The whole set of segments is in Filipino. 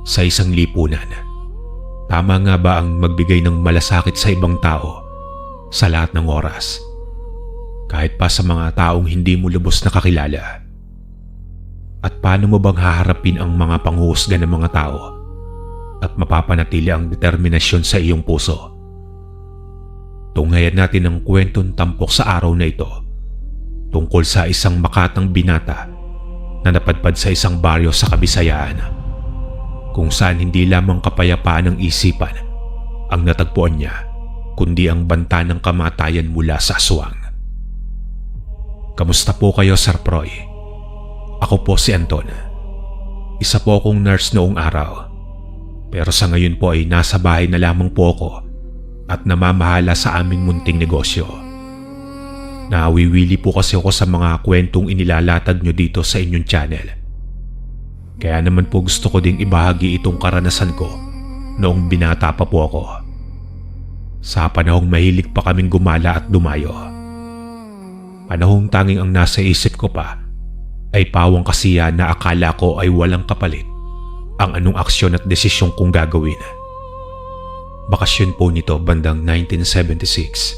sa isang lipunan. Tama nga ba ang magbigay ng malasakit sa ibang tao sa lahat ng oras? Kahit pa sa mga taong hindi mo lubos na kakilala? At paano mo bang haharapin ang mga panghuhusga ng mga tao at mapapanatili ang determinasyon sa iyong puso? Tunghayan natin ang kwentong tampok sa araw na ito tungkol sa isang makatang binata na napadpad sa isang baryo sa Kabisayaan, kung saan hindi lamang kapayapaan ng isipan ang natagpuan niya, kundi ang banta ng kamatayan mula sa aswang. Kamusta po kayo, Sir Proy? Ako po si Anton. Isa po akong nurse noong araw. Pero sa ngayon po ay nasa bahay na lamang po ako at namamahala sa aming munting negosyo. Nawiwili po kasi ako sa mga kwentong inilalatag nyo dito sa inyong channel. Kaya naman po gusto ko ding ibahagi itong karanasan ko noong binata pa po ako. Sa panahong mahilig pa kaming gumala at dumayo. Panahong tanging ang nasa isip ko pa ay pawang kasiya na akala ko ay walang kapalit ang anong aksyon at desisyon kong gagawin. Bakasyon po nito bandang 1976.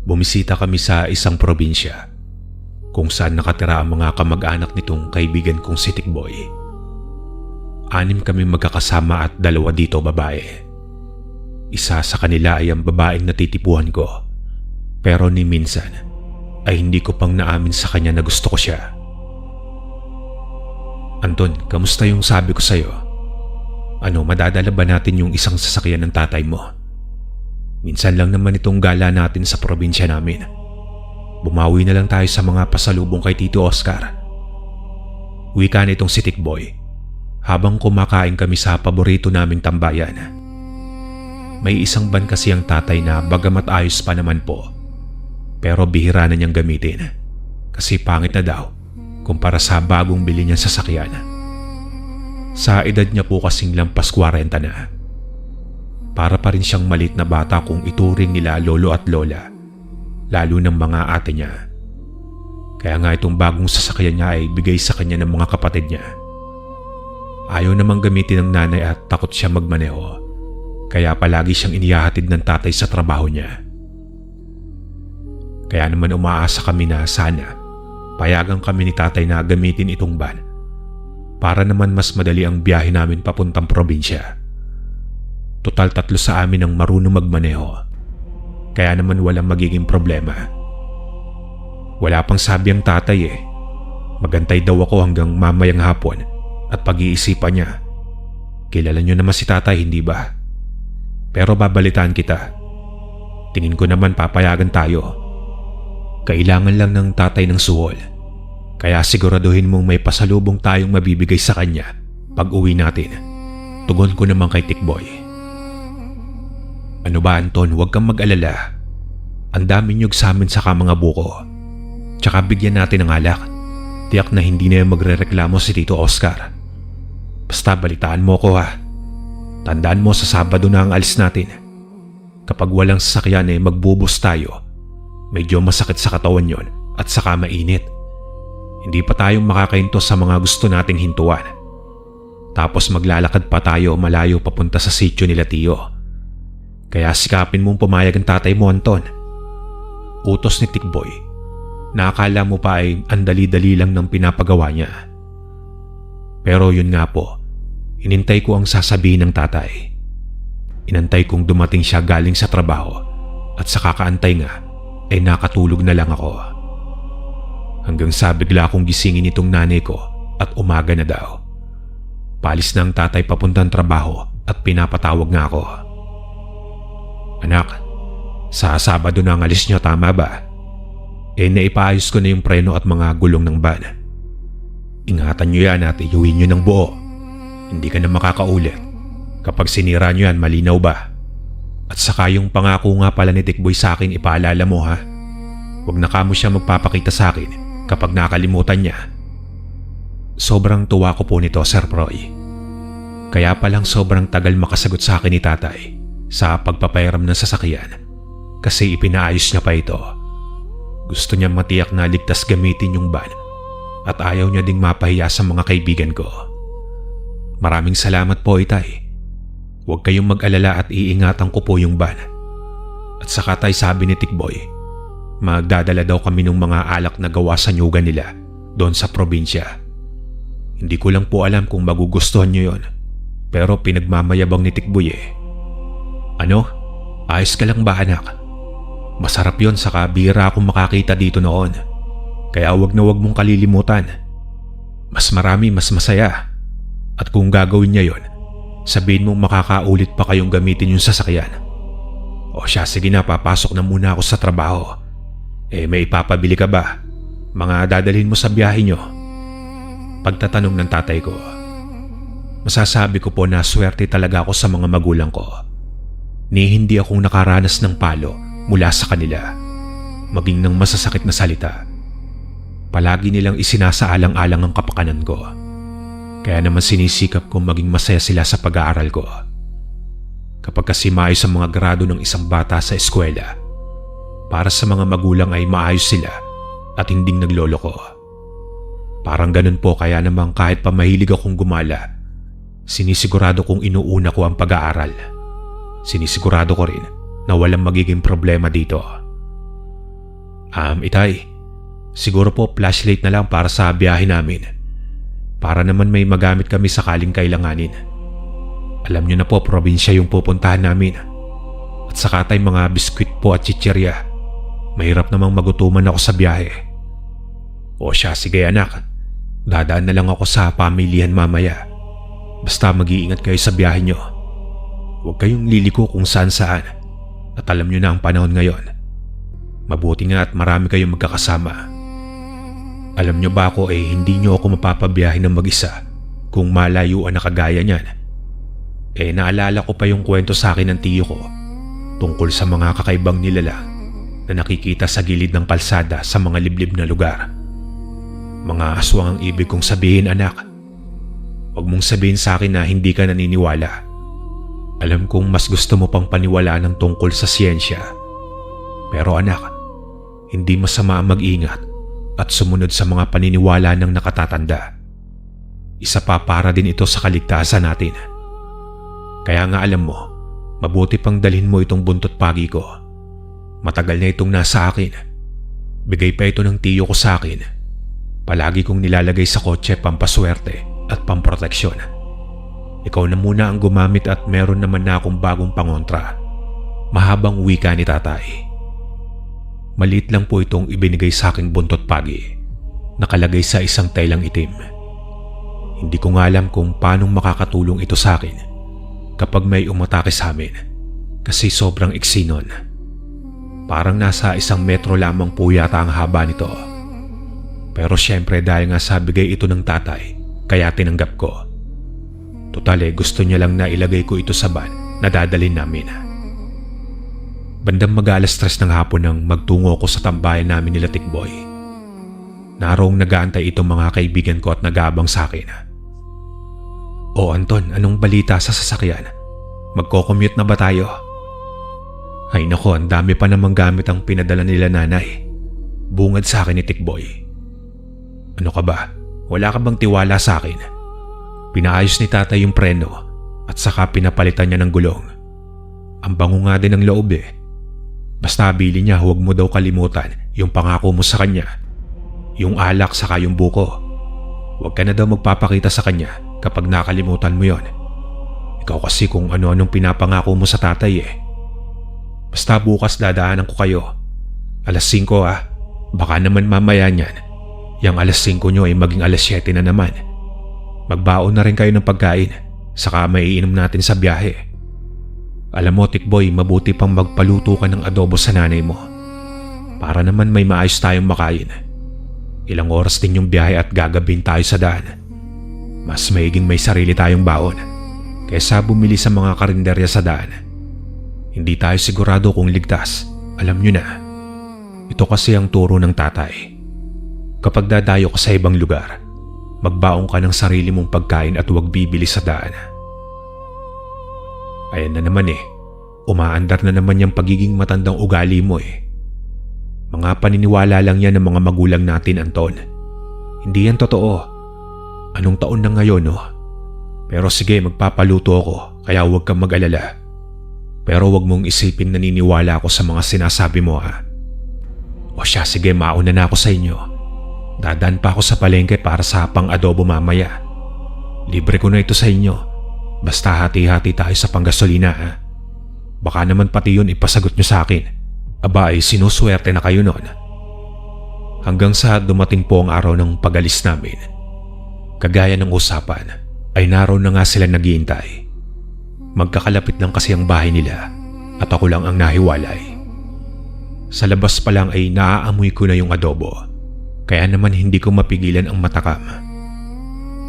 Bumisita kami sa isang probinsya kung saan nakatira ang mga kamag-anak nitong kaibigan kong si Tikboy. 6 kami magkakasama at 2 dito babae. Isa sa kanila ay ang babaeng natitipuhan ko, pero ni minsan ay hindi ko pang naamin sa kanya na gusto ko siya. Anton, kamusta yung sabi ko sa'yo? Madadala ba natin yung isang sasakyan ng tatay mo? Minsan lang naman itong gala natin sa probinsya namin. Bumawi na lang tayo sa mga pasalubong kay Tito Oscar. Wika nitong si Tikboy habang kumakain kami sa paborito naming tambayan. May isang van kasi ang tatay na bagamat ayos pa naman po, pero bihira na niyang gamitin kasi pangit na daw kumpara sa bagong bili niyang sasakyan. Sa edad niya po kasing lampas 40 na. Para pa rin siyang malit na bata kung ituring nila lolo at lola, lalo ng mga ate niya. Kaya nga itong bagong sasakyan niya ay bigay sa kanya ng mga kapatid niya. Ayaw namang gamitin ng nanay at takot siya magmaneho, kaya palagi siyang inihahatid ng tatay sa trabaho niya. Kaya naman umaasa kami na sana payagan kami ni tatay na gamitin itong van para naman mas madali ang biyahe namin papuntang probinsya. Total 3 sa amin ang marunong magmaneho, kaya naman walang magiging problema. Wala pang sabi ang tatay Magantay daw ako hanggang mamayang hapon at pag-iisipan niya. Kilala niyo naman si tatay, hindi ba? Pero babalitaan kita. Tingin ko naman papayagan tayo. Kailangan lang ng tatay ng suhol, kaya siguraduhin mong may pasalubong tayong mabibigay sa kanya pag uwi natin. Tugon ko naman kay Tikboy. Ano ba, Anton, huwag kang mag-alala. Ang dami niyog sa amin sa mga buko. Tsaka bigyan natin ng alak. Tiyak na hindi na yung magrereklamo si Tito Oscar. Basta balitaan mo ko, ha. Tandaan mo sa Sabado na ang alis natin. Kapag walang sasakyan magbubus tayo. Medyo masakit sa katawan yon at saka mainit. Hindi pa tayo makakahinto sa mga gusto nating hintuan. Tapos maglalakad pa tayo malayo papunta sa sitio nila Tio. Kaya sikapin mong pumayag ang tatay mo, Anton. Utos ni Tikboy. Nakakala mo pa ay andali-dali lang ng pinapagawa niya. Pero yun nga po, inintay ko ang sasabihin ng tatay. Inantay kong dumating siya galing sa trabaho at sa kakaantay nga ay nakatulog na lang ako. Hanggang sa bigla akong gisingin itong nanay ko at umaga na daw. Palis na ang tatay papuntang trabaho at pinapatawag nga ako. Anak, sa Sabado na ang alis niyo, tama ba? Naipaayos ko na yung preno at mga gulong ng van. Ingatan niyo yan at iuwi niyo ng buo. Hindi ka na makakaulit. Kapag sinira niyo yan, malinaw ba? At saka yung pangako nga pala ni Tikboy sa akin, ipaalala mo, ha? Huwag na kamo siya magpapakita sa akin kapag nakalimutan niya. Sobrang tuwa ko po nito, Sir Proy. Kaya palang sobrang tagal makasagot sa akin ni tatay sa pagpapairam ng sasakyan kasi ipinaayos niya pa ito. Gusto niya matiyak na ligtas gamitin yung van at ayaw niya ding mapahiya sa mga kaibigan ko. Maraming salamat po, Itay. Huwag kayong mag-alala at iingatan ko po yung van. At saka tay, sabi ni Tikboy, magdadala daw kami ng mga alak na gawa sa nyugan nila doon sa probinsya. Hindi ko lang po alam kung magugustuhan nyo yon, pero pinagmamayabang ni Tikboy eh. Ano? Ayos ka lang ba, anak? Masarap yon, saka bihira akong makakita dito noon. Kaya wag na wag mong kalilimutan. Mas marami, mas masaya. At kung gagawin niya yon, sabihin mong makakaulit pa kayong gamitin yung sasakyan. O siya, sige na, papasok na muna ako sa trabaho. May ipapabili ka ba? Mga dadalhin mo sa biyahe nyo? Pagtatanong ng tatay ko. Masasabi ko po na swerte talaga ako sa mga magulang ko. Ni hindi akong nakaranas ng palo mula sa kanila, maging ng masasakit na salita. Palagi nilang isinasaalang-alang ang kapakanan ko. Kaya naman sinisikap kong maging masaya sila sa pag-aaral ko. Kapag kasi maayos ang mga grado ng isang bata sa eskwela, para sa mga magulang ay maayos sila at hinding nagloloko. Parang ganun po, kaya naman kahit pa mahilig akong gumala, sinisigurado kong inuuna ko ang pag-aaral. Sinisigurado ko rin na walang magiging problema dito. Itay, siguro po flashlight na lang para sa biyahe namin. Para naman may magamit kami sakaling kailanganin. Alam nyo na po, probinsya yung pupuntahan namin. At saka tay, mga biskwit po at chichirya. Mahirap namang magutuman ako sa biyahe. O siya, sige anak. Dadaan na lang ako sa pamilihan mamaya. Basta mag-iingat kayo sa biyahe nyo. Huwag kayong liliko kung saan-saan. At alam nyo na ang panahon ngayon. Mabuti nga at marami kayong magkakasama. Alam nyo ba ako hindi nyo ako mapapabiyahe ng mag-isa kung malayuan na kagaya niyan. Naalala ko pa yung kwento sa akin ng tiyo ko tungkol sa mga kakaibang nilalang na nakikita sa gilid ng kalsada sa mga liblib na lugar. Mga aswang ang ibig kong sabihin, anak. Huwag mong sabihin sa akin na hindi ka naniniwala. Alam kong mas gusto mo pang paniwalaan ng tungkol sa siyensya. Pero anak, hindi masama ang mag-ingat at sumunod sa mga paniniwala ng nakatatanda. Isa pa para din ito sa kaligtasan natin. Kaya nga alam mo, mabuti pang dalhin mo itong buntot pagi ko. Matagal na itong nasa akin. Bigay pa ito ng tiyo ko sa akin. Palagi kong nilalagay sa kotse pampaswerte at pamproteksyon. Ikaw na muna ang gumamit at meron naman na akong bagong pangontra. Mahabang wika ni tatay. Maliit lang po itong ibinigay sa aking buntot pagi, nakalagay sa isang telang itim. Hindi ko nga alam kung paano makakatulong ito sa akin kapag may umatake sa amin, kasi sobrang iksi nun. Parang nasa 1 metro lamang po yata ang haba nito. Pero syempre dahil nga sa bigay ito ng tatay, kaya tinanggap ko. Total gusto niya lang na ilagay ko ito sa van na dadalhin namin. Bandang mag-alas-3 ng hapon nang magtungo ko sa tambayan namin nila Tikboy. Naroong nag-aantay itong mga kaibigan ko at nag-aabang sa akin. O Anton, anong balita sa sasakyan? Magko-commute na ba tayo? Ay nako, ang dami pa namang gamit ang pinadala nila nanay. Bungad sa akin ni Tikboy. Ano ka ba? Wala ka bang tiwala sa akin? Pinaayos ni tatay yung preno at saka pinapalitan niya ng gulong. Ang bango nga din ng loob Basta bili niya, huwag mo daw kalimutan yung pangako mo sa kanya. Yung alak saka yung buko. Huwag ka na daw magpapakita sa kanya kapag nakalimutan mo yon. Ikaw kasi kung ano-anong pinapangako mo sa tatay Basta bukas dadaanan ko kayo. Alas 5 Baka naman mamaya niyan, yung alas 5 nyo ay maging alas 7 na naman. Magbaon na rin kayo ng pagkain, saka maiinom natin sa biyahe. Alam mo Tikboy, mabuti pang magpaluto ka ng adobo sa nanay mo. Para naman may maayos tayong makain. Ilang oras din yung biyahe at gagabin tayo sa daan. Mas maiging may sarili tayong baon kaysa bumili sa mga karinderya sa daan. Hindi tayo sigurado kung ligtas, alam nyo na. Ito kasi ang turo ng tatay. Kapag dadayo ka sa ibang lugar, magbaong ka ng sarili mong pagkain at huwag bibili sa daan. Ayan na naman umaandar na naman yung pagiging matandang ugali mo Mga paniniwala lang yan ng mga magulang natin, Anton. Hindi yan totoo. Anong taon na ngayon Pero sige, magpapaluto ako, kaya huwag kang mag-alala. Pero huwag mong isipin naniniwala ako sa mga sinasabi mo ha. O siya, sige, mauna na ako sa inyo. Dadaan pa ako sa palengke para sa pang-adobo mamaya. Libre ko na ito sa inyo. Basta hati-hati tayo sa panggasolina ha. Baka naman pati yun ipasagot nyo sa akin. Aba ay sinuswerte na kayo nun. Hanggang sa dumating po ang araw ng pag-alis namin. Kagaya ng usapan ay naroon na nga sila naghihintay. Magkakalapit lang kasi ang bahay nila at ako lang ang nahiwalay. Sa labas pa lang ay naaamoy ko na yung adobo. Kaya naman hindi ko mapigilan ang matakam.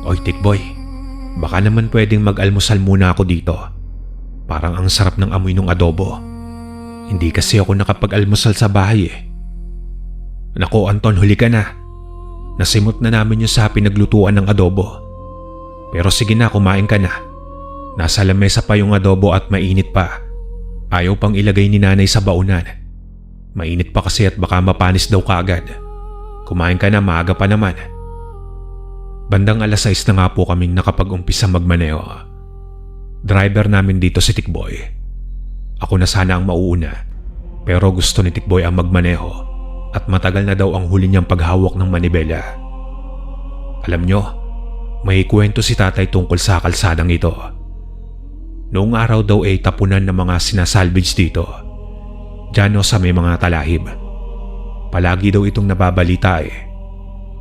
Oy Tikboy, baka naman pwedeng mag-almusal muna ako dito. Parang ang sarap ng amoy ng adobo. Hindi kasi ako nakapag-almusal sa bahay eh. Nako Anton, huli ka na. Nasimot na namin yung sa pinaglutuan ng adobo. Pero sige na, kumain ka na. Nasa lamesa pa yung adobo at mainit pa. Ayaw pang ilagay ni nanay sa baunan. Mainit pa kasi at baka mapanis daw kaagad. Kumain ka na, maaga pa naman. Bandang 6:00 na nga po kaming nakapag-umpisa magmaneho. Driver namin dito si Tikboy. Ako na sana ang mauuna, pero gusto ni Tikboy ang magmaneho at matagal na daw ang huli niyang paghawak ng manibela. Alam nyo, may kwento si tatay tungkol sa kalsadang ito. Noong araw daw ay tapunan ng mga sinasalvage dito. Diyan sa may mga talahib. Palagi daw itong nababalita eh.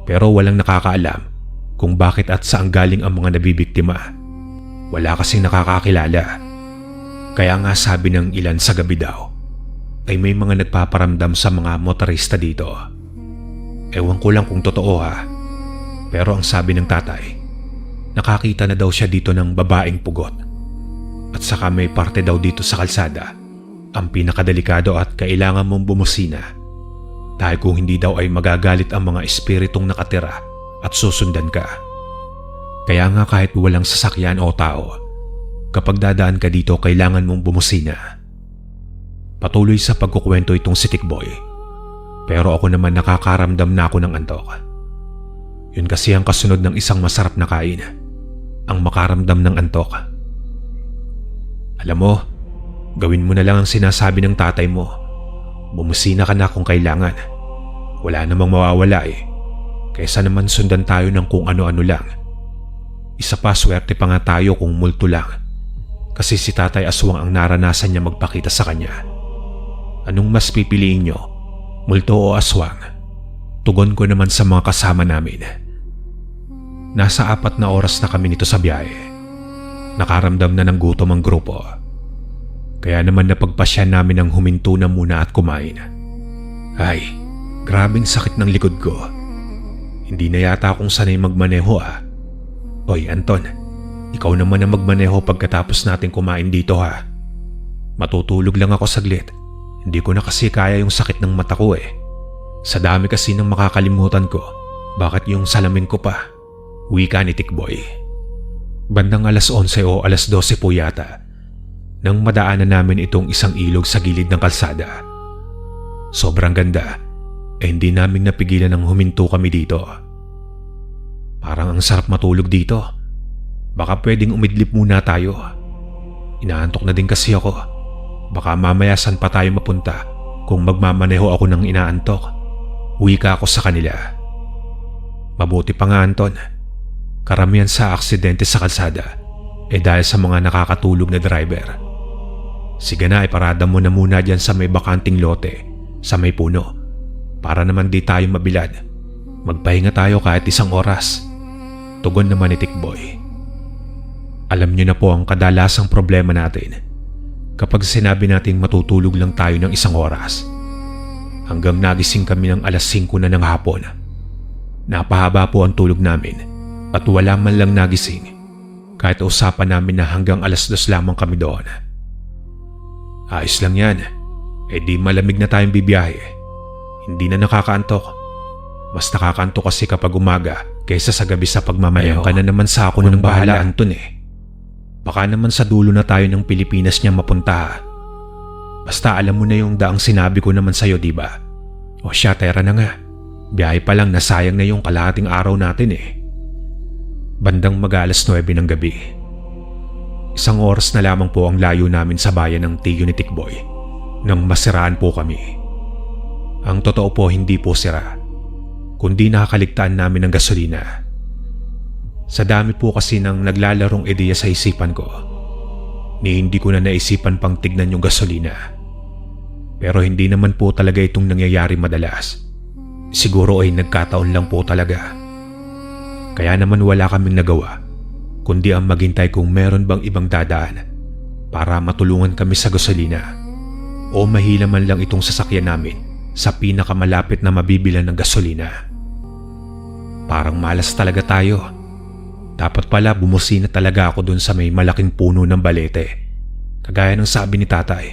Pero walang nakakaalam kung bakit at saan galing ang mga nabibiktima. Wala kasing nakakakilala. Kaya nga sabi ng ilan sa gabi daw ay may mga nagpaparamdam sa mga motorista dito. Ewan ko lang kung totoo ha. Pero ang sabi ng tatay, nakakita na daw siya dito ng babaeng pugot. At saka may parte daw dito sa kalsada ang pinakadelikado at kailangan mong bumusina. Dahil kung hindi daw ay magagalit ang mga espiritong nakatira at susundan ka. Kaya nga kahit walang sasakyan o tao, kapag dadaan ka dito kailangan mong bumusina. Patuloy sa pagkukwento itong si Tikboy. Pero ako naman nakakaramdam na ako ng antok. Yun kasi ang kasunod ng isang masarap na kain. Ang makaramdam ng antok. Alam mo, gawin mo na lang ang sinasabi ng tatay mo. Bumusina ka na kung kailangan. Wala namang mawawala eh. Kaysa naman sundan tayo ng kung ano-ano lang. Isa pa, swerte pa nga tayo kung multo lang. Kasi si Tatay Aswang ang naranasan niya magpakita sa kanya. Anong mas pipiliin nyo? Multo o aswang? Tugon ko naman sa mga kasama namin. Nasa 4 na oras na kami nito sa biyahe. Nakaramdam na ng gutom ang grupo. Kaya naman napagpasya namin ang huminto na muna at kumain. Ay, grabing sakit ng likod ko. Hindi na yata akong sanay magmaneho ah. Oy Anton, ikaw naman ang magmaneho pagkatapos natin kumain dito ha. Matutulog lang ako saglit. Hindi ko na kasi kaya yung sakit ng mata ko eh. Sa dami kasi ng makakalimutan ko, bakit yung salamin ko pa? Wika ni Tikboy. Bandang 11:00 o 12:00 po yata nang madaanan namin itong isang ilog sa gilid ng kalsada. Sobrang ganda, hindi namin napigilan ng huminto kami dito. Parang ang sarap matulog dito. Baka pwedeng umidlip muna tayo. Inaantok na din kasi ako. Baka mamaya saan pa tayo mapunta kung magmamaneho ako ng inaantok. Wika ako sa kanila. Mabuti pa nga Anton. Karamihan sa aksidente sa kalsada dahil sa mga nakakatulog na driver. Sige na, iparada mo na muna dyan sa may bakanting lote, sa may puno, para naman di tayo mabilad. Magpahinga tayo kahit 1 oras. Tugon naman ni Tikboy. Alam niyo na po ang kadalasang problema natin. Kapag sinabi nating matutulog lang tayo ng 1 oras, hanggang nagising kami ng 5:00 na ng hapon. Napahaba po ang tulog namin. At wala man lang nagising kahit usapan namin na hanggang 2:00 lamang kami doon. Ayos lang yan. Di malamig na tayong bibiyahe. Hindi na nakakaantok. Mas nakakaantok kasi kapag umaga kaysa sa gabi sa pagmamaneho. Ka na naman sa ako ng bahala Anton eh. Baka naman sa dulo na tayo ng Pilipinas niya mapunta. Basta alam mo na yung daang sinabi ko naman sa'yo diba? O siya, tera na nga. Biyahe pa lang, nasayang na yung kalahating araw natin eh. Bandang mag-9 ng gabi, Isang oras na lamang po ang layo namin sa bayan ng tiyo ni Tikboy nang masiraan po kami. Ang totoo po hindi po sira, kundi nakakaligtaan namin ng gasolina. Sa dami po kasi ng naglalarong ideya sa isipan ko, ni hindi ko na naisipan pang tignan yung gasolina. Pero hindi naman po talaga itong nangyayari madalas. Siguro ay nagkataon lang po talaga. Kaya naman wala kaming nagawa kundi ang maghintay kung meron bang ibang dadaan para matulungan kami sa gasolina o mahila man lang itong sasakyan namin sa pinakamalapit na mabibilan ng gasolina. Parang malas talaga tayo. Dapat pala bumusina talaga ako dun sa may malaking puno ng balete, kagaya ng sabi ni tatay.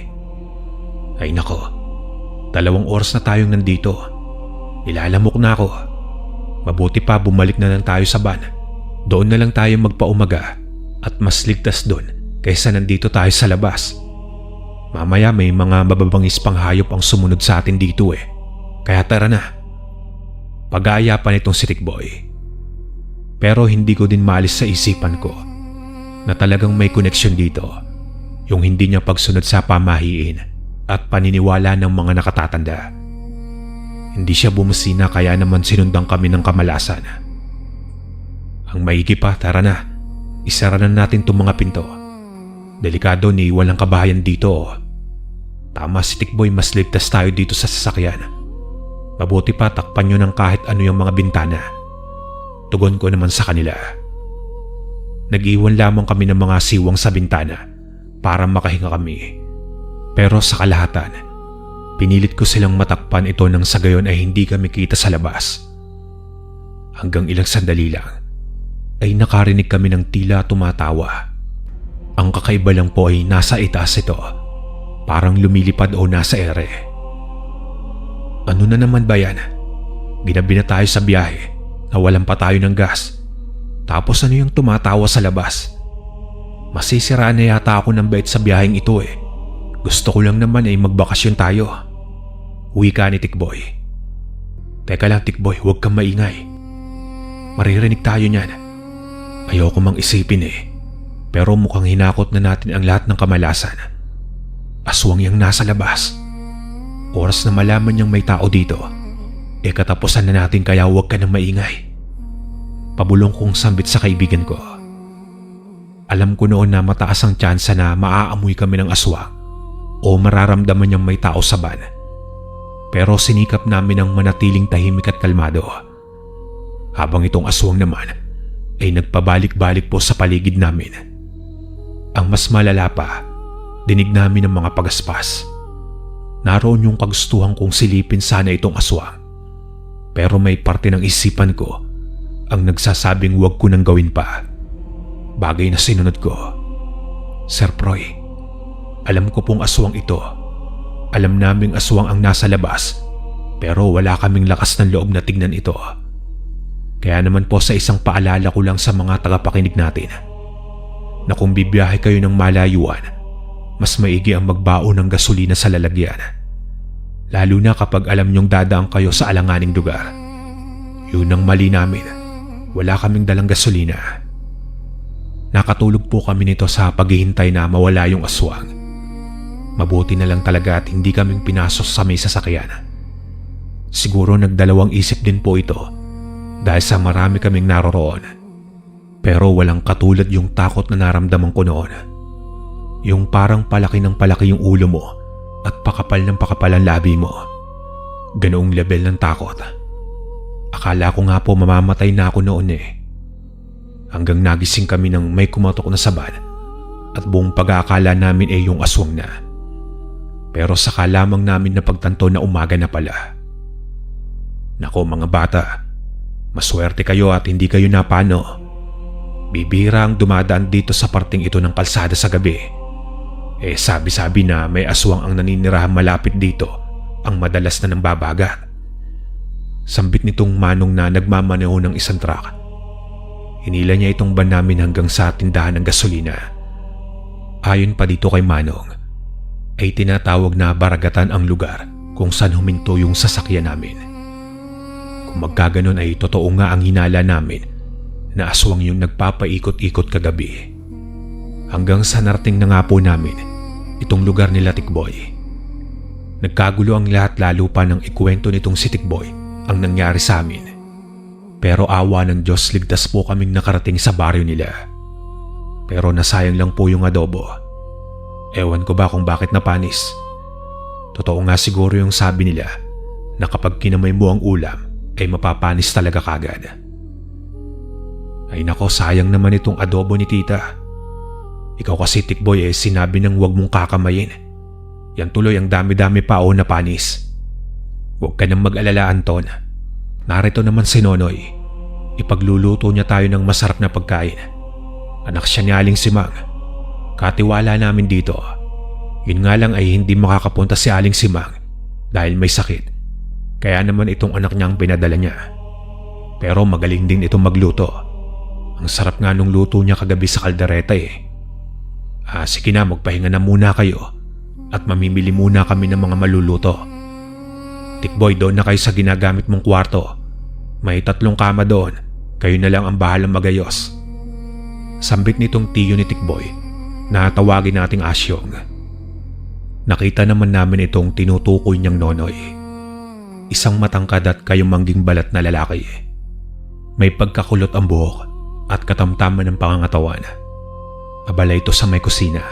Ay nako, 2 oras na tayong nandito. Nilalamok na ako. Mabuti pa bumalik na lang tayo sa van. Doon na lang tayo magpaumaga at mas ligtas doon kaysa nandito tayo sa labas. Mamaya may mga mababangis pang hayop ang sumunod sa atin dito eh. Kaya tara na. Pag-aaya pa nitong si Tikboy. Pero hindi ko din maalis sa isipan ko na talagang may koneksyon dito. Yung hindi niya pagsunod sa pamahiin at paniniwala ng mga nakatatanda. Hindi siya bumusina kaya naman sinundan kami ng kamalasan. Ang maigi pa, tara na. Isara na natin itong mga pinto. Delikado ni walang kabahayan dito. Tama si Tikboy, mas ligtas tayo dito sa sasakyan. Mabuti pa takpan nyo ng kahit ano yung mga bintana. Tugon ko naman sa kanila. Nag-iwan lamang kami ng mga siwang sa bintana para makahinga kami. Pero sa kalahatan, pinilit ko silang matakpan ito nang sa gayon ay hindi kami kita sa labas. Hanggang ilang sandali lang ay nakarinig kami ng tila tumatawa. Ang kakaiba lang po ay nasa itaas ito, parang lumilipad o nasa ere. Ano na naman ba yan? Ginabi na tayo sa biyahe, nawalan pa tayo ng gas. Tapos ano yung tumatawa sa labas? Masisiraan na yata ako ng bait sa biyaheng ito eh. Gusto ko lang naman ay magbakasyon tayo. Wika ni Tikboy. Teka lang Tikboy, huwag kang maingay. Maririnig tayo niyan. Ayoko mang isipin eh, pero mukhang hinakot na natin ang lahat ng kamalasan. Aswang yang nasa labas. Oras na malaman niyang may tao dito, katapusan na natin kaya huwag ka nang maingay. Pabulong kong sambit sa kaibigan ko. Alam ko noon na mataas ang tsansa na maaamoy kami ng aswang o mararamdaman niyang may tao sa van. Pero sinikap namin ang manatiling tahimik at kalmado. Habang itong aswang naman ay nagpabalik-balik po sa paligid namin. Ang mas malala pa, dinig namin ang mga pagaspas. Naroon yung kagustuhan kong silipin sana itong aswang. Pero may parte ng isipan ko ang nagsasabing huwag ko nang gawin pa. Bagay na sinunod ko. Sir Proy, alam ko pong aswang ito. Alam naming aswang ang nasa labas, pero wala kaming lakas ng loob na tignan ito. Kaya naman po sa isang paalala ko lang sa mga tagapakinig natin na kung bibiyahe kayo ng malayuan, mas maigi ang magbaon ng gasolina sa lalagyan. Lalo na kapag alam nyong dadaan kayo sa alanganing lugar. Yun ang mali namin. Wala kaming dalang gasolina. Nakatulog po kami nito sa paghihintay na mawala yung aswang. Mabuti na lang talaga at hindi kaming pinasok sa may sasakyan. Siguro nagdalawang isip din po ito dahil sa marami kaming naroroon. Pero walang katulad yung takot na naramdaman ko noon. Yung parang palaki ng palaki yung ulo mo at pakapal ng pakapal ang labi mo. Ganoong level ng takot. Akala ko nga po mamamatay na ako noon eh. Hanggang nagising kami nang may kumatok na sa van at buong pag-aakala namin ay yung aswang na. Pero saka lamang namin napagtanto na umaga na pala. Nako mga bata, maswerte kayo at hindi kayo napano. Bibira ang dumadaan dito sa parting ito ng kalsada sa gabi. Sabi-sabi na may aswang ang naninirahan malapit dito ang madalas na nambabagat. Sambit nitong manong na nagmamaneho ng isang truck. Hinila niya itong van namin hanggang sa tindahan ng gasolina. Ayon pa dito kay Manong, ay tinatawag na Baragatan ang lugar kung saan huminto yung sasakyan namin. Kung magkaganon ay totoo nga ang hinala namin na aswang yung nagpapaikot-ikot kagabi. Hanggang sa narating na nga po namin itong lugar nila Tikboy. Nagkagulo ang lahat lalo pa nang ikwento nitong si Tikboy ang nangyari sa amin. Pero awa ng Diyos, ligtas po kaming nakarating sa baryo nila. Pero nasayang lang po yung adobo. Ewan ko ba kung bakit napanis. Totoo nga siguro yung sabi nila na kapag kinamay mo ang ulam ay mapapanis talaga kagad. Ay nako, sayang naman itong adobo ni tita. Ikaw kasi Tikboy sinabi nang huwag mong kakamayin. Yan tuloy ang dami-dami pa na panis. Huwag ka nang mag-alala, Anton. Narito naman si Nonoy. Ipagluluto niya tayo ng masarap na pagkain. Anak siya ni Aling Simang. Katiwala namin dito. Yun nga lang ay hindi makakapunta si Aling Simang dahil may sakit. Kaya naman itong anak niya ang pinadala niya. Pero magaling din itong magluto. Ang sarap nga nung luto niya kagabi sa kaldereta Sige na, magpahinga na muna kayo at mamimili muna kami ng mga maluluto. Tikboy, doon na kayo sa ginagamit mong kwarto. May 3 kama doon. Kayo na lang ang bahalang magayos. Sambit nitong tiyo ni Tikboy na tawagin nating Asyong. Nakita naman namin itong tinutukoy niyang Nonoy. Isang matangkad at kayumangging balat na lalaki. May pagkakulot ang buhok at katamtaman ng pangangatawan. Abala ito sa may kusina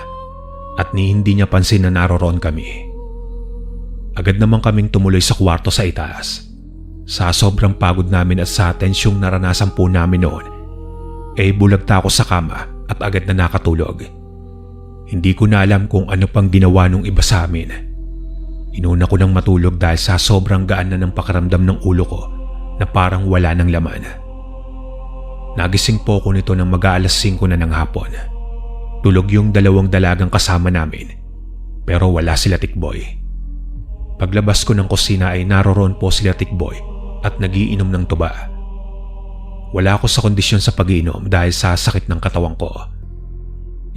at hindi niya pansin na naroroon kami. Agad naman kaming tumuloy sa kwarto sa itaas. Sa sobrang pagod namin at sa tensyong naranasan po namin noon, bulagta ako sa kama at agad na nakatulog. Hindi ko na alam kung ano pang ginawa nung iba sa amin. Inuna ko nang matulog dahil sa sobrang gaan na ng pakiramdam ng ulo ko na parang wala ng laman. Nagising po ko nito ng mag-aalas 5 na ng hapon. Tulog yung 2 dalagang kasama namin, pero wala sila Tikboy. Paglabas ko ng kusina ay naroroon po sila Tikboy at nagiinom ng tuba. Wala ako sa kondisyon sa pag-iinom dahil sa sakit ng katawan ko.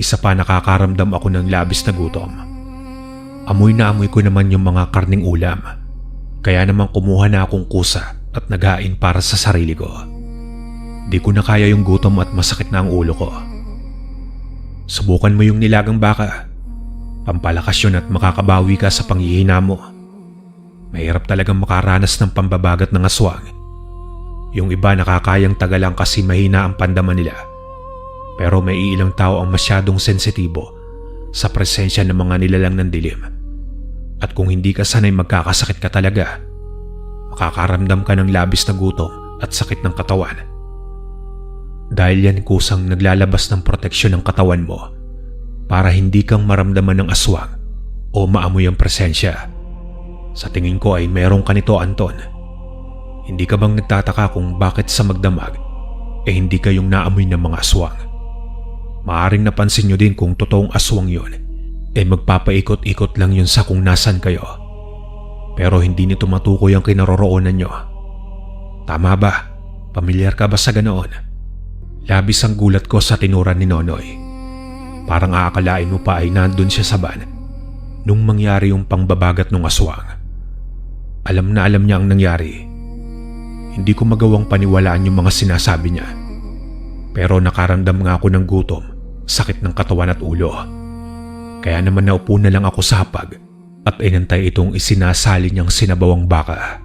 Isa pa, nakakaramdam ako ng labis na gutom. Amoy na amoy ko naman yung mga karning ulam. Kaya naman kumuha na akong kusa at naghain para sa sarili ko. Di ko na kaya yung gutom at masakit na ang ulo ko. Subukan mo yung nilagang baka. Pampalakas yun at makakabawi ka sa panghihina mo. Mahirap talagang makaranas ng pambabagat ng aswang. Yung iba nakakayang tagalang kasi mahina ang pandaman nila. Pero may ilang tao ang masyadong sensitibo sa presensya ng mga nilalang ng dilim. At kung hindi ka sanay, magkakasakit ka talaga. Makakaramdam ka ng labis na gutom at sakit ng katawan. Dahil yan kusang naglalabas ng proteksyon ng katawan mo para hindi kang maramdaman ng aswang o maamoy ang presensya. Sa tingin ko ay meron ka nito, Anton. Hindi ka bang nagtataka kung bakit sa magdamag hindi kayong naamoy ng mga aswang? Maaring napansin nyo din kung totoong aswang yun magpapaikot-ikot lang yun sa kung nasan kayo. Pero hindi nito matukoy ang kinaroroonan nyo. Tama ba? Pamilyar ka ba sa ganoon? Labis ang gulat ko sa tinuran ni Nonoy. Parang aakalain mo pa ay nandun siya sa van nung mangyari yung pangbabagat ng aswang. Alam na alam niya ang nangyari. Hindi ko magawang paniwalaan yung mga sinasabi niya. Pero nakaramdam nga ako ng gutom, sakit ng katawan at ulo. Kaya naman naupo na lang ako sa hapag at inantay itong isinasali niyang sinabawang baka.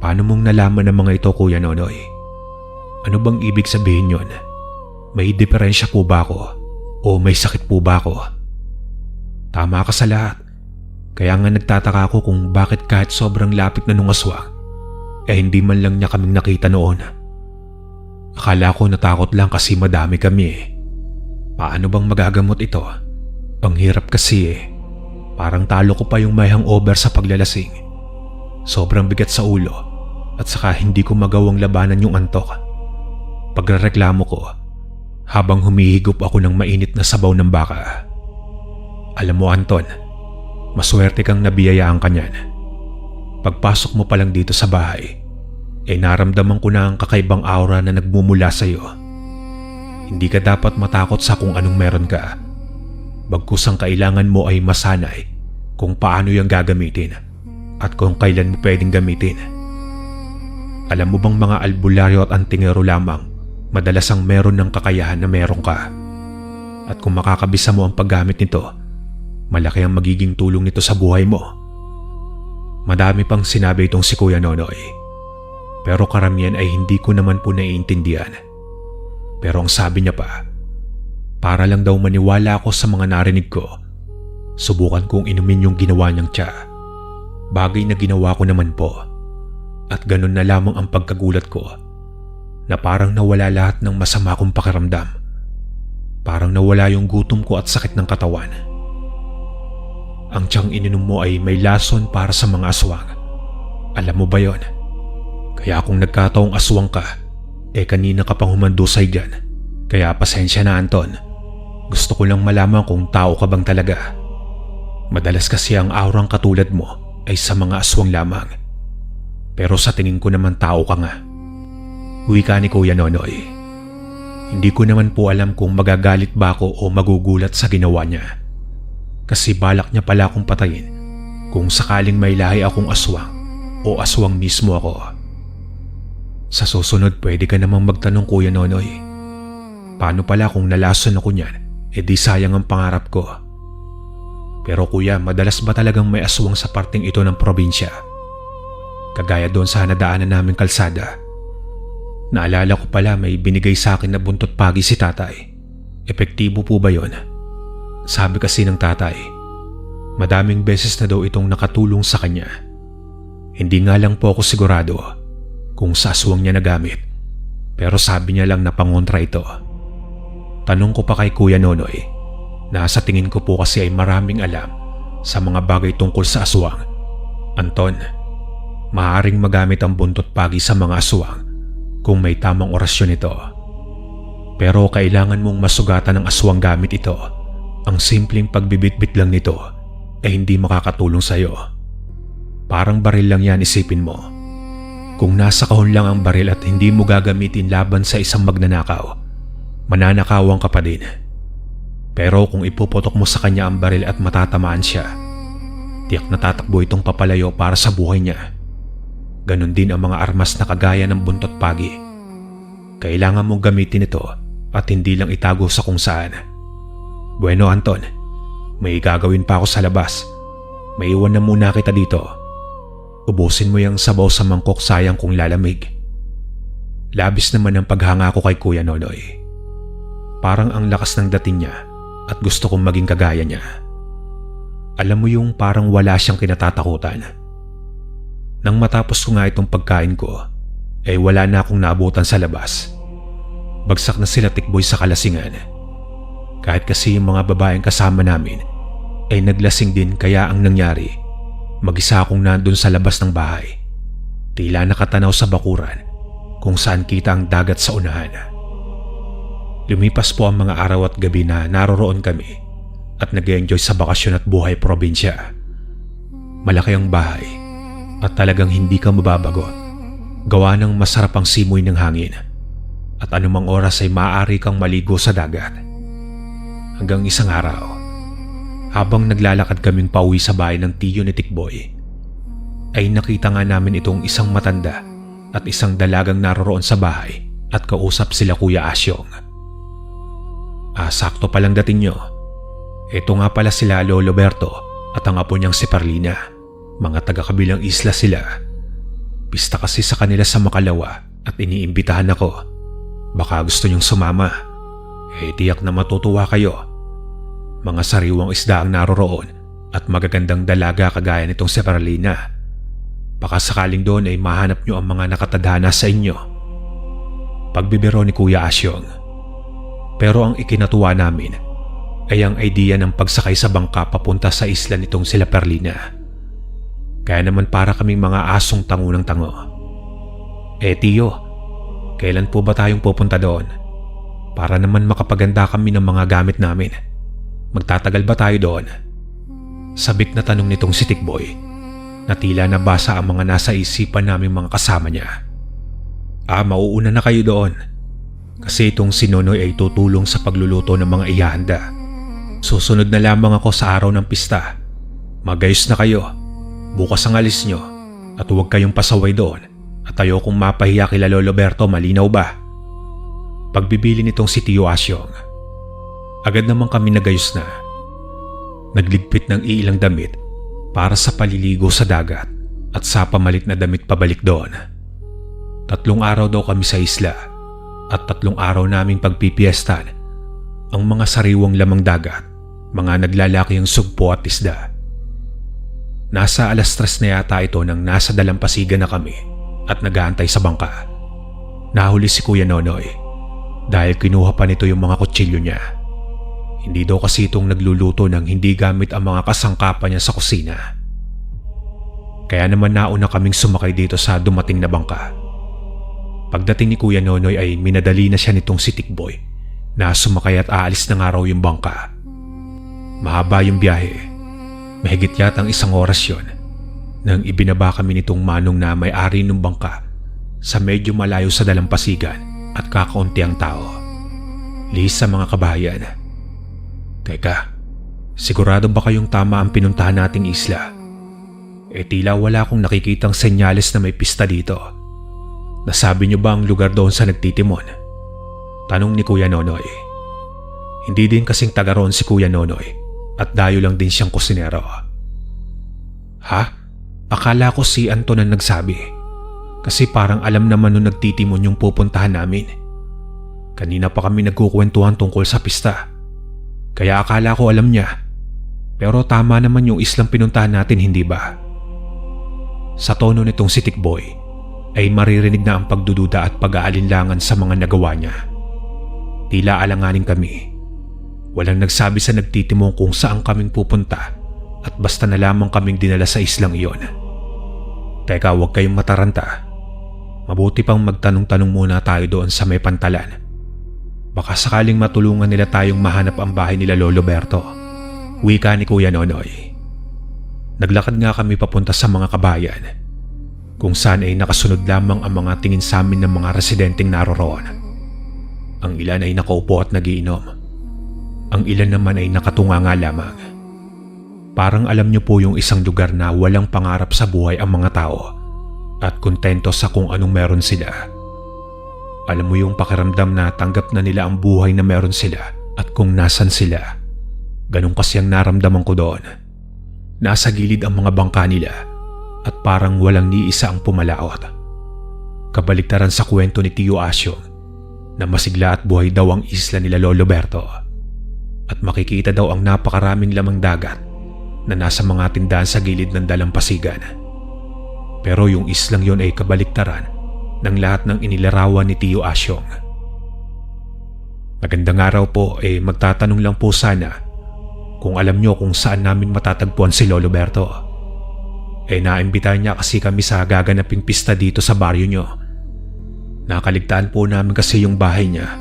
Paano mong nalaman ang mga ito, Kuya Nonoy? Ano bang ibig sabihin yon? May diferensya po ba ako? O may sakit po ba ako? Tama ka sa lahat. Kaya nga nagtataka ako kung bakit kahit sobrang lapit na nung aswang, hindi man lang niya kaming nakita noon. Akala ko natakot lang kasi madami kami. Paano bang magagamot ito? Panghirap kasi Parang talo ko pa yung may hangover sa paglalasing. Sobrang bigat sa ulo at saka hindi ko magawang labanan yung antok. Pagrereklamo ko habang humihigop ako ng mainit na sabaw ng baka. Alam mo, Anton, maswerte kang nabiyayaan ka niyan. Pagpasok mo pa lang dito sa bahay, naramdaman ko na ang kakaibang aura na nagmumula sa iyo. Hindi ka dapat matakot sa kung anong meron ka. Bagkus ang kailangan mo ay masanay kung paano yung gagamitin at kung kailan mo pwedeng gamitin. Alam mo bang mga albularyo at antingero lamang madalas ang meron ng kakayahan na meron ka? At kung makakabisa mo ang paggamit nito, malaki ang magiging tulong nito sa buhay mo. Madami pang sinabi itong si Kuya Nonoy. Pero karamihan ay hindi ko naman po naiintindihan. Pero ang sabi niya pa, para lang daw maniwala ako sa mga narinig ko, subukan kong inumin yung ginawa niyang tsa. Bagay na ginawa ko naman po. At ganun na lamang ang pagkagulat ko na parang nawala lahat ng masama kong pakiramdam. Parang nawala yung gutom ko at sakit ng katawan. Ang tiyang ininom mo ay may lason para sa mga aswang. Alam mo ba yon? Kaya kung nagkataong aswang ka, kanina ka pang humandusay dyan. Kaya pasensya na, Anton. Gusto ko lang malaman kung tao ka bang talaga. Madalas kasi ang aurang katulad mo ay sa mga aswang lamang. Pero sa tingin ko naman tao ka nga. Wika ni Kuya Nonoy. Hindi ko naman po alam kung magagalit ba ako o magugulat sa ginawa niya. Kasi balak niya pala akong patayin kung sakaling may lahi akong aswang o aswang mismo ako. Sa susunod pwede ka namang magtanong, Kuya Nonoy. Paano pala kung nalason ako niyan, di sayang ang pangarap ko. Pero kuya, madalas ba talagang may aswang sa parting ito ng probinsya? Kagaya doon sa nadaanan naming kalsada. Naalala ko pala may binigay sa akin na buntot pagi si tatay. Epektibo po ba yon? Sabi kasi ng tatay, madaming beses na daw itong nakatulong sa kanya. Hindi nga lang po ako sigurado kung sa aswang niya nagamit, pero sabi niya lang na pangontra ito. Tanong ko pa kay Kuya Nonoy na sa tingin ko po kasi ay maraming alam sa mga bagay tungkol sa aswang. Anton, maaaring magamit ang buntot pagi sa mga aswang kung may tamang orasyon ito. Pero kailangan mong masugatan ng aswang gamit ito. Ang simpleng pagbibitbit lang nito ay hindi makakatulong sa'yo. Parang baril lang yan, isipin mo. Kung nasa kahon lang ang baril at hindi mo gagamitin laban sa isang magnanakaw, mananakawan ka pa din. Pero kung ipuputok mo sa kanya ang baril at matatamaan siya, tiyak na tatakbo itong papalayo para sa buhay niya. Ganon din ang mga armas na kagaya ng buntot pagi. Kailangan mong gamitin ito at hindi lang itago sa kung saan. Bueno, Anton, may gagawin pa ako sa labas. May iwan na muna kita dito. Ubusin mo yung sabaw sa mangkok, sayang kung lalamig. Labis naman ang paghanga ko kay Kuya Nonoy. Parang ang lakas ng dating niya at gusto kong maging kagaya niya. Alam mo yung parang wala siyang kinatatakutan. Nang matapos ko nga itong pagkain ko, wala na akong naabutan sa labas. Bagsak na sila tikboy sa kalasingan. Kahit kasi yung mga babaeng kasama namin ay naglasing din, kaya ang nangyari, mag-isa akong nandun sa labas ng bahay. Tila nakatanaw sa bakuran kung saan kita ang dagat sa unahan. Lumipas po ang mga araw at gabi na naroroon kami at nag-enjoy sa bakasyon at buhay probinsya. Malaki ang bahay at talagang hindi ka mababagot. Gawa ng masarap ang simoy ng hangin at anumang oras ay maaari kang maligo sa dagat. Hanggang isang araw, habang naglalakad kaming pauwi sa bahay ng tiyo ni Tikboy, ay nakita nga namin itong isang matanda at isang dalagang naroroon sa bahay at kausap sila Kuya Asyong. Sakto palang dating nyo. Ito nga pala sila Lolo Berto at ang apo niyang si Perlina. Mga taga-kabilang isla sila. Pista kasi sa kanila sa Makalawa at iniimbitahan ako. Baka gusto niyong sumama. Tiyak na matutuwa kayo. Mga sariwang isda ang naroroon at magagandang dalaga kagaya nitong si Perlina. Baka sakaling doon ay mahanap nyo ang mga nakatadhana sa inyo. Pagbibiro ni Kuya Asyong. Pero ang ikinatuwa namin ay ang idea ng pagsakay sa bangka papunta sa isla nitong sila Perlina. Kaya naman para kaming mga asong tango ng tango. Tiyo, kailan po ba tayong pupunta doon? Para naman makapaganda kami ng mga gamit namin. Magtatagal ba tayo doon? Sabik na tanong nitong si Tikboy na tila nabasa ang mga nasa isipan naming mga kasama niya. Mauuna na kayo doon. Kasi itong si Nonoy ay tutulong sa pagluluto ng mga ihahanda. Susunod na lamang ako sa araw ng pista. Magayos na kayo. Bukas ang alis nyo at huwag kayong pasaway doon at ayokong mapahiya kila Lolo Berto, malinaw ba? Pagbibili nitong si Tio Asyong. Agad naman kami nagayos na. Nagligpit ng ilang damit para sa paliligo sa dagat at sa pamalit na damit pabalik doon. 3 araw daw kami sa isla at 3 araw naming pagpipiestan ang mga sariwang lamang dagat, mga naglalakihang sugpo at isda. Nasa 3:00 na yata ito nang nasa dalampasigan na kami at nag-aantay sa bangka. Nahuli si Kuya Nonoy dahil kinuha pa nito yung mga kutsilyo niya. Hindi daw kasi itong nagluluto ng hindi gamit ang mga kasangkapan niya sa kusina. Kaya naman nauna kaming sumakay dito sa dumating na bangka. Pagdating ni Kuya Nonoy ay minadali na siya nitong si Tikboy na sumakay at aalis na nga raw yung bangka. Mahaba yung biyahe. Mahigit yatang 1 oras yun nang ibinaba kami nitong manong na may-ari ng bangka sa medyo malayo sa dalampasigan at kakaunti ang tao. Lihis sa mga kabahayan. Teka, sigurado ba kayong tama ang pinuntahan nating isla? Tila wala akong nakikitang senyales na may pista dito. Nasabi niyo ba ang lugar doon sa nagtitimon? Tanong ni Kuya Nonoy. Hindi din kasing taga roon si Kuya Nonoy at dayo lang din siyang kusinero. Ha? Akala ko si Anton ang nagsabi. Kasi parang alam naman nung nagtitimon yung pupuntahan namin. Kanina pa kami nagkukwentuhan tungkol sa pista. Kaya akala ko alam niya. Pero tama naman yung islang pinuntahan natin, hindi ba? Sa tono nitong si Tikboy ay maririnig na ang pagdududa at pag-aalinlangan sa mga nagawa niya. Tila alanganin kami. Walang nagsabi sa nagtitimong kung saan kaming pupunta at basta na lamang kaming dinala sa islang iyon. Teka, huwag kayong mataranta. Mabuti pang magtanong-tanong muna tayo doon sa may pantalan. Baka sakaling matulungan nila tayong mahanap ang bahay nila Lolo Berto. Wika ni Kuya Nonoy. Naglakad nga kami papunta sa mga kabayan, kung saan ay nakasunod lamang ang mga tingin sa amin ng mga residenteng naroroon. Ang ilan ay nakaupo at nagiinom. Ang ilan naman ay nakatunganga lamang. Parang alam niyo po yung isang lugar na walang pangarap sa buhay ang mga tao at kontento sa kung anong meron sila. Alam mo yung pakiramdam na tanggap na nila ang buhay na meron sila at kung nasan sila. Ganun kasi ang naramdaman ko doon. Nasa gilid ang mga bangka nila at parang walang ni isa ang pumalaot. Kabaliktaran sa kwento ni Tio Asyong na masigla at buhay daw ang isla nila Lolo Berto. At makikita daw ang napakaraming lamang dagat na nasa mga tindahan sa gilid ng dalampasigan. Pero yung islang yon ay kabaliktaran ng lahat ng inilarawan ni Tio Asyong. Magandang araw po, magtatanong lang po sana kung alam nyo kung saan namin matatagpuan si Lolo Berto. Naimbitahan niya kasi kami sa gaganaping pista dito sa baryo nyo. Nakaligtaan po namin kasi yung bahay niya.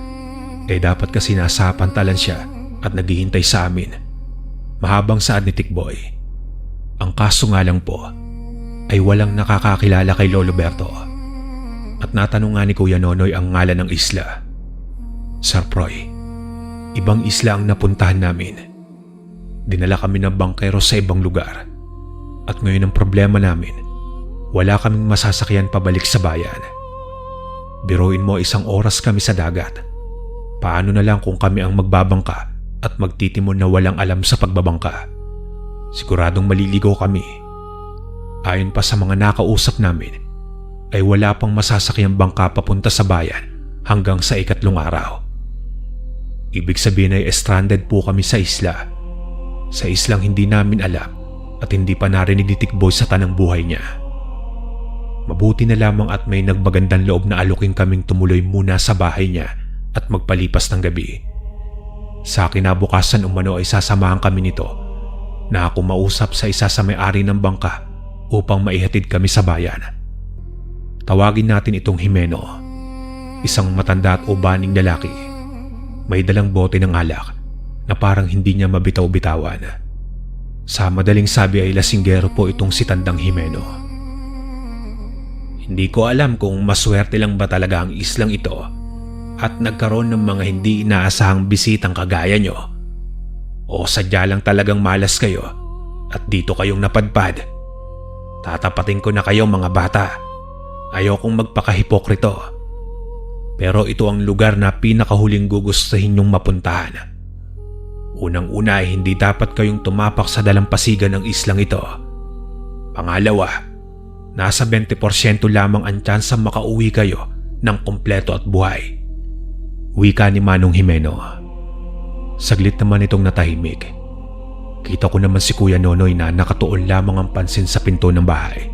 Dapat kasi nasa pantalan siya at naghihintay sa amin. Mahabang saad ni Tikboy. Ang kaso nga lang po ay walang nakakakilala kay Lolo Berto. At natanong nga ni Kuya Nonoy ang ngalan ng isla. Sir Proy, ibang isla ang napuntahan namin. Dinala kami ng bangkero sa ibang lugar. At ngayon ang problema namin, wala kaming masasakyan pabalik sa bayan. Biruin mo 1 oras kami sa dagat. Paano na lang kung kami ang magbabangka at magtitimon na walang alam sa pagbabangka? Siguradong maliligaw kami. Ayon pa sa mga nakausap namin, ay wala pang masasakyang bangka papunta sa bayan hanggang sa 3 araw. Ibig sabihin ay stranded po kami sa isla. Sa islang hindi namin alam at hindi pa narinig ni Tikboy sa tanang buhay niya. Mabuti na lamang at may nagmagandang loob na alukin kaming tumuloy muna sa bahay niya at magpalipas ng gabi. Sa kinabukasan umano ay sasamahan kami nito na ako mausap sa isa sa may-ari ng bangka upang maihatid kami sa bayan. Tawagin natin itong Jimeno, isang matanda at ubaning lalaki. May dalang bote ng alak na parang hindi niya mabitaw-bitawan. Sa madaling sabi ay lasinggero po itong si Tandang Jimeno. Hindi ko alam kung maswerte lang ba talaga ang islang ito at nagkaroon ng mga hindi inaasahang bisitang kagaya nyo. O sadya lang talagang malas kayo at dito kayong napadpad. Tatapatin ko na kayo mga bata. Ayokong magpakahipokrito. Pero ito ang lugar na pinakahuling gugustuhin nyong mapuntahan. Unang-una ay hindi dapat kayong tumapak sa dalampasigan ng islang ito. Pangalawa, nasa 20% lamang ang tsansa makauwi kayo ng kumpleto at buhay. Wika ni Manong Jimeno. Saglit naman itong natahimik. Kita ko naman si Kuya Nonoy na nakatuon lamang ang pansin sa pinto ng bahay.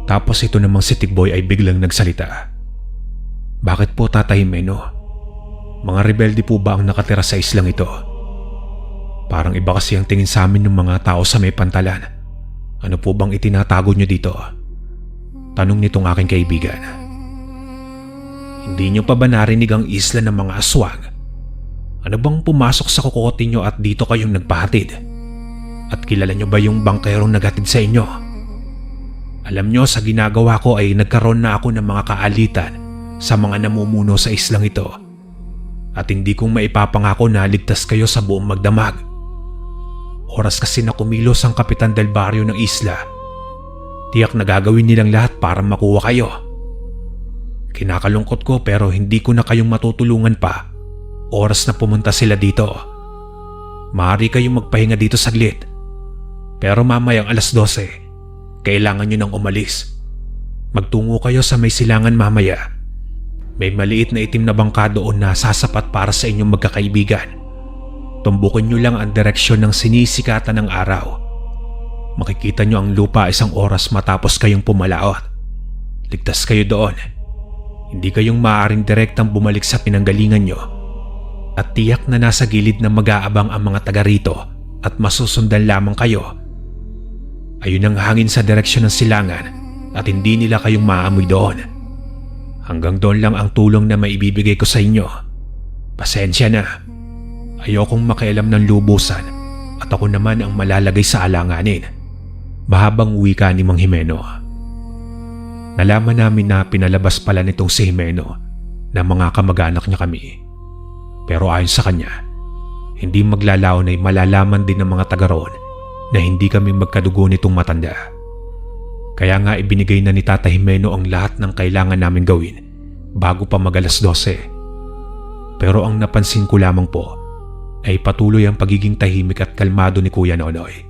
Tapos ito namang si Tikboy ay biglang nagsalita. Bakit po, Tata Jimeno? Mga rebelde po ba ang nakatira sa islang ito? Parang iba kasi ang tingin sa amin ng mga tao sa may pantalan. Ano po bang itinatago nyo dito? Tanong nitong aking kaibigan. Hindi nyo pa ba narinig ang isla ng mga aswang? Ano bang pumasok sa kukote nyo at dito kayong nagpahatid? At kilala nyo ba yung bangkerong naghatid sa inyo? Alam nyo, sa ginagawa ko ay nagkaroon na ako ng mga kaalitan sa mga namumuno sa islang ito. At hindi kong maipapangako na ligtas kayo sa buong magdamag. Oras kasi na kumilos ang kapitan del baryo ng isla. Tiyak na gagawin nilang lahat para makuha kayo. Kinakalungkot ko pero hindi ko na kayong matutulungan pa. Oras na pumunta sila dito. Maaari kayong magpahinga dito saglit. Pero mamayang 12:00, kailangan nyo nang umalis. Magtungo kayo sa may silangan mamaya. May maliit na itim na bangka doon na sasapat para sa inyong magkakaibigan. Tumbukin nyo lang ang direksyon ng sinisikatan ng araw. Makikita nyo ang lupa 1 oras matapos kayong pumalaot. Ligtas kayo doon. Hindi kayong maaaring direktang bumalik sa pinanggalingan nyo. At tiyak na nasa gilid na mag-aabang ang mga taga rito at masusundan lamang kayo. Ayun ang hangin sa direksyon ng silangan at hindi nila kayong maamoy doon. Hanggang doon lang ang tulong na maibibigay ko sa inyo. Pasensya na. Ayokong makialam ng lubusan at ako naman ang malalagay sa alanganin. Mahabang wika ni Mang Jimeno. Nalaman namin na pinalabas pala nitong si Jimeno na mga kamag-anak niya kami. Pero ayon sa kanya, hindi maglalaon ay malalaman din ng mga taga roon na hindi kami magkadugo nitong matanda. Kaya nga ibinigay na ni Tata Jimeno ang lahat ng kailangan namin gawin bago pa mag-12:00. Pero ang napansin ko lamang po ay patuloy ang pagiging tahimik at kalmado ni Kuya Nonoy.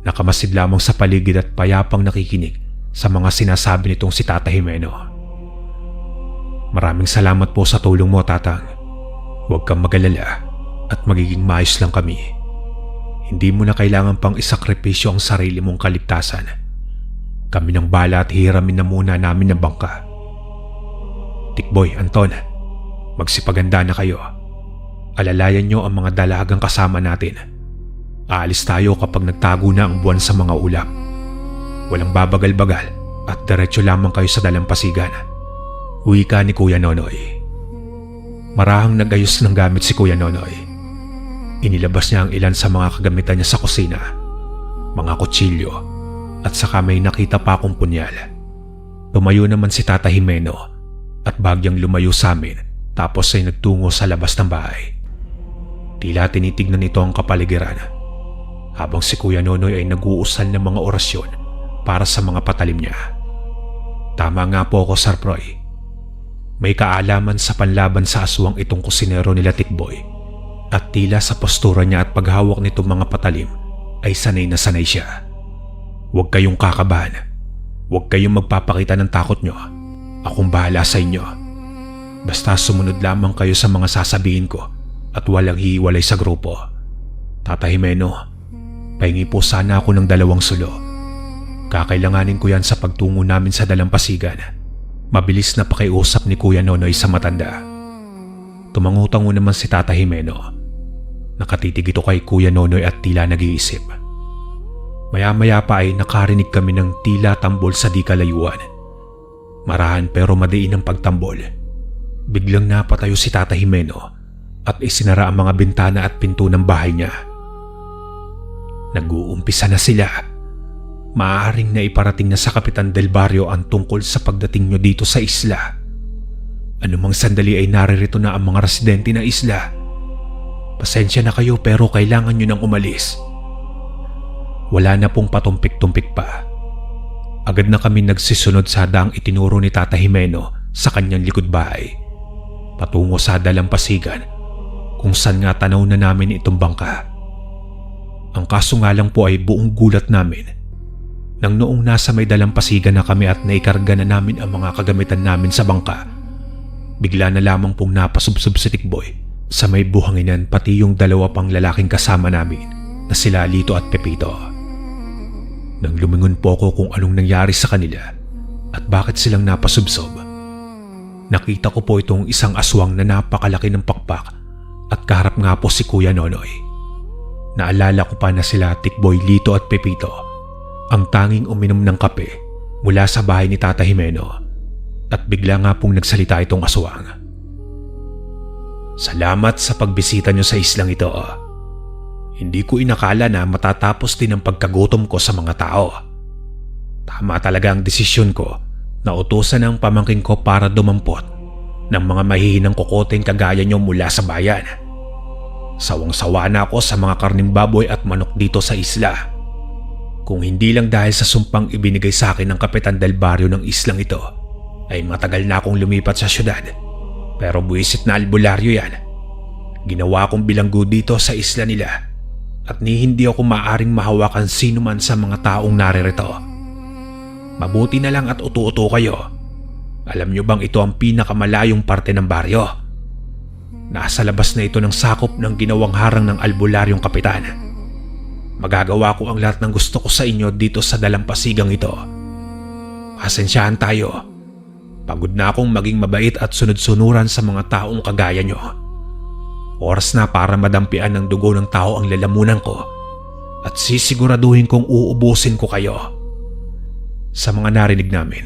Nakamasid lamang sa paligid at payapang nakikinig sa mga sinasabi nitong si Tata Jimeno. Maraming salamat po sa tulong mo, Tatang. Huwag kang mag-alala at magiging maayos lang kami. Hindi mo na kailangan pang isakripisyo ang sarili mong kaligtasan. Kami ng bala at hiramin na muna namin ng bangka. Tikboy, Anton, magsipaganda na kayo. Alalayan nyo ang mga dalagang kasama natin. Aalis tayo kapag nagtago na ang buwan sa mga ulap. Walang babagal-bagal at diretso lamang kayo sa dalampasigan. Wika ni Kuya Nonoy. Marahang nagayos ng gamit si Kuya Nonoy. Inilabas niya ang ilan sa mga kagamitan niya sa kusina. Mga kutsilyo at saka may nakita pa akong punyal. Tumayo naman si Tata Jimeno at bagyang lumayo sa amin tapos ay nagtungo sa labas ng bahay. Tila tinitignan nito ang kapaligiran habang si Kuya Nonoy ay nag-uusal ng mga orasyon para sa mga patalim niya. Tama nga po ako, Sir Proy. May kaalaman sa panlaban sa aswang itong kusinero nila Tikboy at tila sa postura niya at paghawak nitong mga patalim ay sanay na sanay siya. Huwag kayong kakabahan. Huwag kayong magpapakita ng takot nyo. Akong bahala sa inyo. Basta sumunod lamang kayo sa mga sasabihin ko at walang hiwalay sa grupo. Tata Jimeno, pahingi po sana ako ng 2 sulo. Kakailanganin ko yan sa pagtungo namin sa dalampasigan. Mabilis na pakiusap ni Kuya Nonoy sa matanda. Tumangutango naman si Tata Jimeno. Nakatitig ito kay Kuya Nonoy at tila nag-iisip. Maya-maya pa ay nakarinig kami ng tila tambol sa di kalayuan. Marahan pero madiin ang pagtambol. Biglang napatayo si Tata Jimeno at isinara ang mga bintana at pinto ng bahay niya. Nag-uumpisa na sila. Maaaring na iparating na sa Kapitan del Barrio ang tungkol sa pagdating nyo dito sa isla. Anumang sandali ay naririto na ang mga residente ng isla. Pasensya na kayo pero kailangan nyo nang umalis. Wala na pong patumpik-tumpik pa. Agad na kami nagsisunod sa daang itinuro ni Tata Jimeno sa kanyang likod bahay, patungo sa dalampasigan kung saan nga tanaw na namin itong bangka. Ang kaso nga lang po ay buong gulat namin nang noong nasa may dalampasigan na kami at naikarga na namin ang mga kagamitan namin sa bangka, bigla na lamang pong napasubsob si Tikboy sa may buhanginan pati yung dalawa pang lalaking kasama namin na sila Lito at Pepito. Nang lumingon po ako kung anong nangyari sa kanila at bakit silang napasubsob, nakita ko po itong isang aswang na napakalaki ng pakpak at kaharap nga po si Kuya Nonoy. Naalala ko pa na sila Tikboy, Lito at Pepito ang tanging uminom ng kape mula sa bahay ni Tata Jimeno at bigla nga pong nagsalita itong aswang. "Salamat sa pagbisita nyo sa islang ito. Hindi ko inakala na matatapos din ang pagkagutom ko sa mga tao. Tama talaga ang desisyon ko na utusan ang pamangkin ko para dumampot ng mga mahihinang kokoteng kagaya nyo mula sa bayan. Sawang-sawa na ako sa mga karning baboy at manok dito sa isla. Kung hindi lang dahil sa sumpang ibinigay sa akin ng Kapitan del Barrio ng islang ito, ay matagal na akong lumipat sa syudad. Pero buwisit na albularyo yan. Ginawa kong bilanggo dito sa isla nila at ni hindi ako maaring mahawakan sino man sa mga taong naririto. Mabuti na lang at utu-utu kayo. Alam nyo bang ito ang pinakamalayong parte ng baryo? Nasa labas na ito ng sakop ng ginawang harang ng albularyong kapitan. Magagawa ko ang lahat ng gusto ko sa inyo dito sa dalampasigang ito. Pasensyahan tayo. Pagod na akong maging mabait at sunod-sunuran sa mga taong kagaya nyo. Oras na para madampian ng dugo ng tao ang lalamunan ko at sisiguraduhin kong uubusin ko kayo." Sa mga narinig namin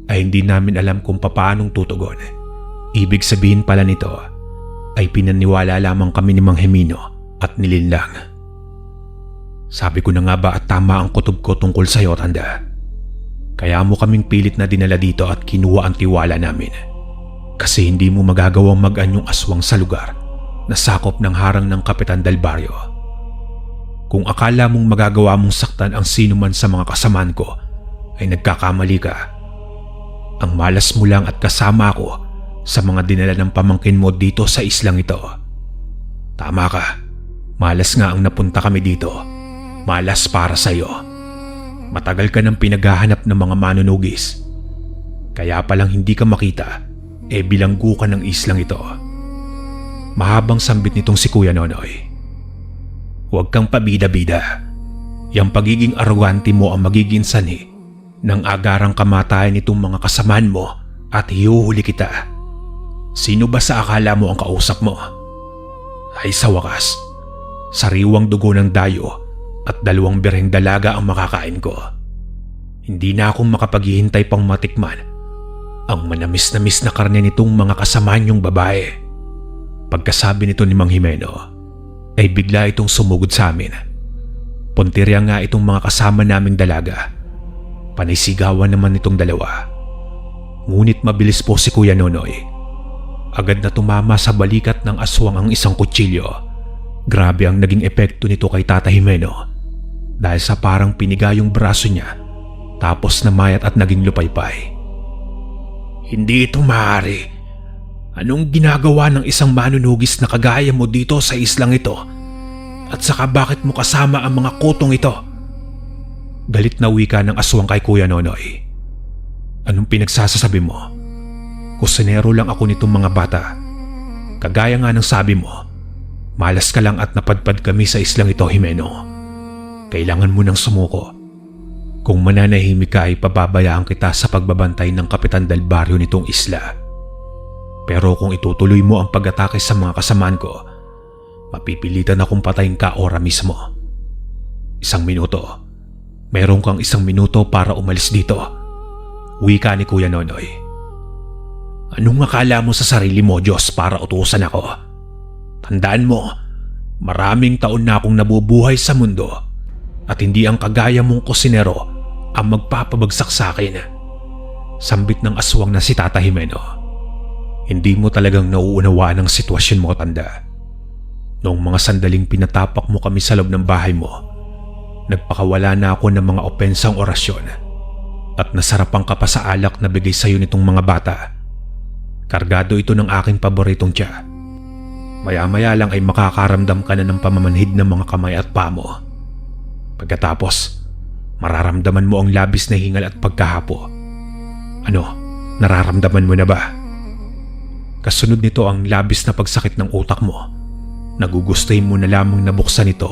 ay hindi namin alam kung papaanong tutugon. Ibig sabihin pala nito ay pinaniwala lamang kami ni Mang Jimeno at nilinlang. Sabi ko na nga ba at tama ang kutob ko tungkol sa'yo, Tanda. Kaya mo kaming pilit na dinala dito at kinuha ang tiwala namin. Kasi hindi mo magagawang mag-anyong aswang sa lugar na sakop ng harang ng Kapitan del Barrio. Kung akala mong magagawa mong saktan ang sino man sa mga kasamaan ko, ay nagkakamali ka. Ang malas mo lang at kasama ako sa mga dinala ng pamangkin mo dito sa islang ito. Tama ka, malas nga ang napunta kami dito. Malas para sa'yo. Matagal ka nang pinaghahanap ng mga manunugis. Kaya palang hindi ka makita, bilanggo ka ng islang ito. Mahabang sambit nitong si Kuya Nonoy. Huwag kang pabida-bida. Yang pagiging arrogante mo ang magiging sanhi ng agarang kamatayan nitong mga kasamaan mo at hihuhuli kita. Sino ba sa akala mo ang kausap mo? Ay sa wakas, sariwang dugo ng dayo at 2 birheng dalaga ang makakain ko. Hindi na akong makapaghihintay pang matikman ang manamis-namis na karne nitong mga kasamaan niyong babae. Pagkasabi nito ni Mang Jimeno, ay bigla itong sumugod sa amin. Puntirya nga itong mga kasama naming dalaga. Panisigawan naman itong dalawa. Ngunit mabilis po si Kuya Nonoy. Agad na tumama sa balikat ng aswang ang isang kutsilyo. Grabe ang naging epekto nito kay Tata Jimeno. Dahil sa parang piniga yung braso niya tapos namayat at naging lupaypay. Hindi ito maaari. Anong ginagawa ng isang manunugis na kagaya mo dito sa islang ito? At saka bakit mo kasama ang mga kutong ito? Galit na wika ng aswang kay Kuya Nonoy. Anong pinagsasasabi mo? Kusinero lang ako nitong mga bata. Kagaya nga ng sabi mo, malas ka lang at napadpad kami sa islang ito, Jimeno. Kailangan mo nang sumuko. Kung mananahimik ka ay pababayaan kita sa pagbabantay ng Kapitan del Barrio nitong isla. Pero kung itutuloy mo ang pag-atake sa mga kasamaan ko, mapipilitan akong patayin ka ora mismo. 1 minuto. Meron kang 1 minuto para umalis dito. Wika ni Kuya Nonoy. Anong akala mo sa sarili mo, Diyos, para utusan ako? Tandaan mo, maraming taon na akong nabubuhay sa mundo at hindi ang kagaya mong kusinero ang magpapabagsak sa akin. Sambit ng aswang na si Tata Jimeno. Hindi mo talagang nauunawaan ang sitwasyon mo, Tanda. Noong mga sandaling pinatapak mo kami sa loob ng bahay mo, nagpakawala na ako ng mga opensang orasyon at nasarapan ka pa sa alak na bigay sa'yo nitong mga bata. Kargado ito ng aking paboritong tiya. Maya-maya lang ay makakaramdam ka na ng pamamanhid ng mga kamay at paa mo. Pagkatapos, mararamdaman mo ang labis na hingal at pagkahapo. Ano, nararamdaman mo na ba? Kasunod nito ang labis na pagsakit ng utak mo. Nagugustuhin mo na lamang nabuksan ito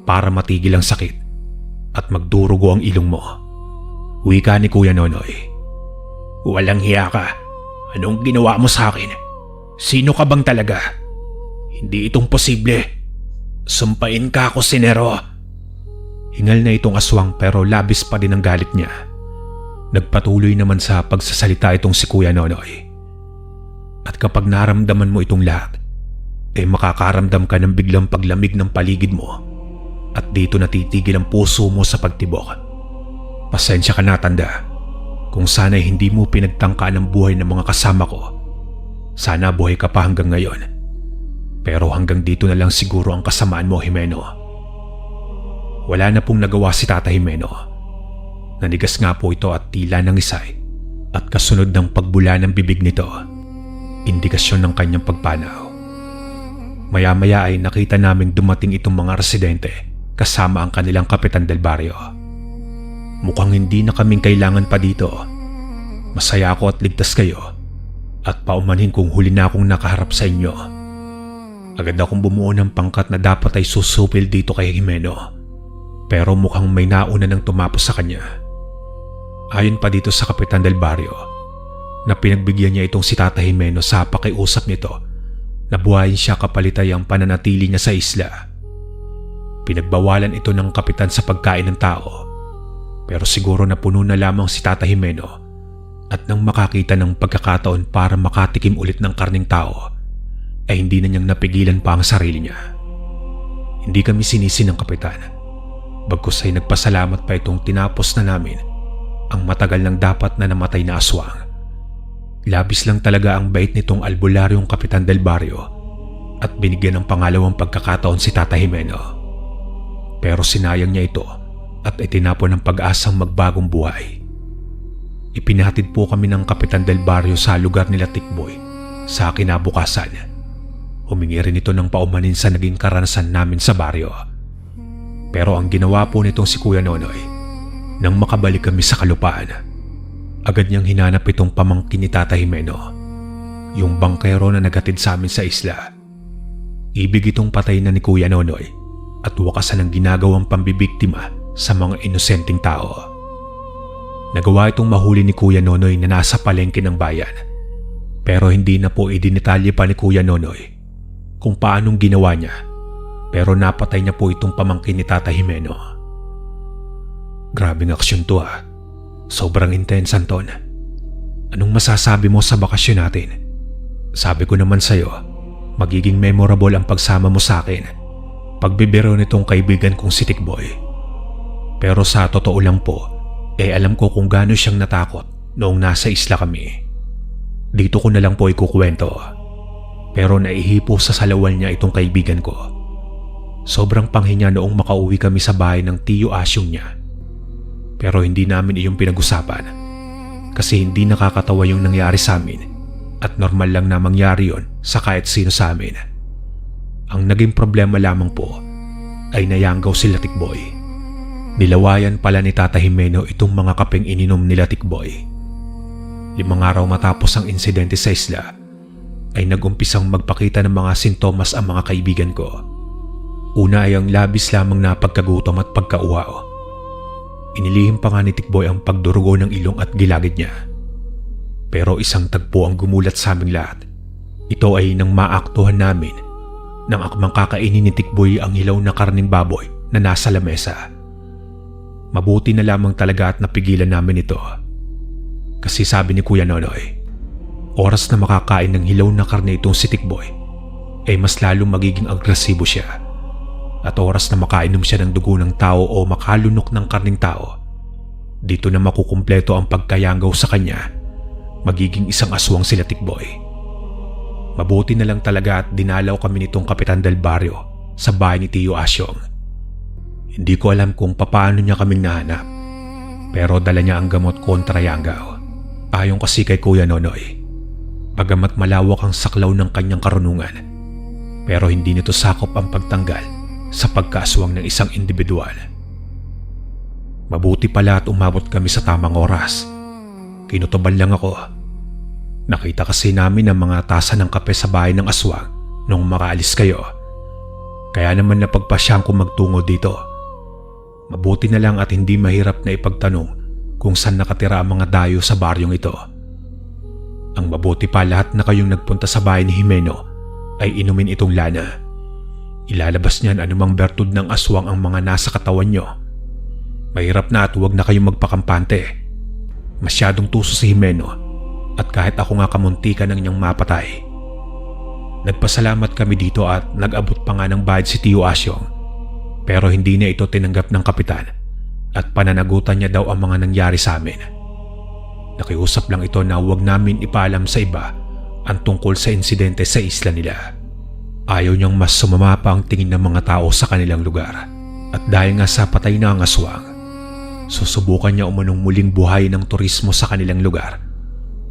para matigil ang sakit at magdurugo ang ilong mo. Wika ni Kuya Nonoy. Walang hiya ka. Anong ginawa mo sa akin? Sino ka bang talaga? Hindi itong posible. Sumpain ka, kusinero. Hingal na itong aswang pero labis pa din ang galit niya. Nagpatuloy naman sa pagsasalita itong si Kuya Nonoy. At kapag naramdaman mo itong lahat, makakaramdam ka ng biglang paglamig ng paligid mo at dito natitigil ang puso mo sa pagtibok. Pasensya ka na, tanda. Kung sana'y hindi mo pinagtangkaan ang buhay ng mga kasama ko, sana buhay ka pa hanggang ngayon. Pero hanggang dito na lang siguro ang kasamaan mo, Jimeno. Wala na pong nagawa si Tata Jimeno. Nanigas nga po ito at tila nangisay at kasunod ng pagbula ng bibig nito, indikasyon ng kanyang pagpanaw. Maya-maya ay nakita naming dumating itong mga residente kasama ang kanilang kapitan del barrio. Mukhang hindi na kaming kailangan pa dito. Masaya ako at ligtas kayo at paumanhin kung huli na akong nakaharap sa inyo. Agad akong bumuo ng pangkat na dapat ay susupil dito kay Jimeno. Pero mukhang may nauna nang tumapos sa kanya. Ayon pa dito sa kapitan del barrio, na pinagbigyan niya itong si Tata Jimeno sa pakiusap nito na buhayin siya kapalitay ang pananatili niya sa isla. Pinagbawalan ito ng kapitan sa pagkain ng tao. Pero siguro napuno na lamang si Tata Jimeno at nang makakita ng pagkakataon para makatikim ulit ng karning tao, ay hindi na niyang napigilan pa ang sarili niya. Hindi kami sinisi ng kapitan. Bagkus ay nagpasalamat pa itong tinapos na namin ang matagal nang dapat na namatay na aswang. Labis lang talaga ang bait nitong albularyong kapitan del barrio at binigyan ng pangalawang pagkakataon si Tata Jimeno. Pero sinayang niya ito at itinapon ng pag-asang magbagong buhay. Ipinatid po kami ng kapitan del barrio sa lugar nila Tikboy sa kinabukasan. Humingi rin ito ng paumanin sa naging karanasan namin sa baryo. Pero ang ginawa po nitong si Kuya Nonoy, nang makabalik kami sa kalupaan, agad niyang hinanap itong pamangkin ni Tata Jimeno, yung bangkero na nagatid sa amin sa isla. Ibig itong patay na ni Kuya Nonoy at wakasan ng ginagawang pambibiktima sa mga inosenteng tao. Nagawa itong mahuli ni Kuya Nonoy na nasa palengke ng bayan. Pero hindi na po idinetalye pa ni Kuya Nonoy kung paanong ginawa niya, pero napatay niya po itong pamangkin ni Tata Jimeno. Grabing aksyon to ah. Sobrang intense, Anton. Anong masasabi mo sa bakasyon natin? Sabi ko naman sa'yo, magiging memorable ang pagsama mo sa akin. Pagbibiro nitong kaibigan kong si Tikboy. Pero sa totoo lang po, alam ko kung gaano siyang natakot noong nasa isla kami. Dito ko na lang po ikukwento. Pero naihipo sa salawan niya itong kaibigan ko. Sobrang panghinya noong makauwi kami sa bahay ng tiyo asyong niya. Pero hindi namin iyong pinag-usapan. Kasi hindi nakakatawa yung nangyari sa amin at normal lang na mangyari yon sa kahit sino sa amin. Ang naging problema lamang po ay nayanggaw sila Tikboy. Nilawayan pala ni Tata Jimeno itong mga kapeng ininom nila Tikboy. 5 araw matapos ang insidente sa isla, ay nag-umpisang magpakita ng mga sintomas ang mga kaibigan ko. Una ay ang labis lamang na pagkagutom at pagkauhaw. Inilihim pa nga ni Tikboy ang pagdurugo ng ilong at gilagid niya. Pero isang tagpo ang gumulat sa aming lahat. Ito ay nang maaktuhan namin nang akmang kakainin ni Tikboy ang hilaw na karning baboy na nasa lamesa. Mabuti na lamang talaga at napigilan namin ito. Kasi sabi ni Kuya Nonoy, oras na makakain ng hilaw na karne itong si Tikboy, ay mas lalong magiging agresibo siya. At oras na makainom siya ng dugo ng tao o makalunok ng karning tao, dito na makukumpleto ang pagkayanggaw sa kanya, magiging isang aswang sila Tikboy. Mabuti na lang talaga at dinalaw kami nitong kapitan del barrio sa bahay ni Tiyo Asyong. Hindi ko alam kung papaano niya kaming nahanap, pero dala niya ang gamot kontra yanggaw. Ayon kasi kay Kuya Nonoy, bagamat malawak ang saklaw ng kanyang karunungan, pero hindi nito sakop ang pagtanggal sa pagkaaswang ng isang individual. Mabuti pala at umabot kami sa tamang oras. Kinutuban lang ako. Nakita kasi namin ang mga tasa ng kape sa bahay ng aswang nung makaalis kayo. Kaya naman napagpasyahan ko magtungo dito. Mabuti na lang at hindi mahirap na ipagtanong kung saan nakatira ang mga dayo sa baryong ito. Ang mabuti pa, lahat na kayong nagpunta sa bahay ni Jimeno ay inumin itong lana. Ilalabas niyan anumang bertud ng aswang ang mga nasa katawan nyo. Mahirap na at huwag na kayong magpakampante. Masyadong tuso si Jimeno at kahit ako nga kamuntikan ng niyang mapatay. Nagpasalamat kami dito at nag-abot pa nga ng bayad si Tio Asyong. Pero hindi na ito tinanggap ng kapitan at pananagutan niya daw ang mga nangyari sa amin. Nakiusap lang ito na huwag namin ipaalam sa iba ang tungkol sa insidente sa isla nila. Ayaw niyang mas sumama pa ang tingin ng mga tao sa kanilang lugar. At dahil nga sa patay na ang aswang, susubukan niya umunong muling buhay ng turismo sa kanilang lugar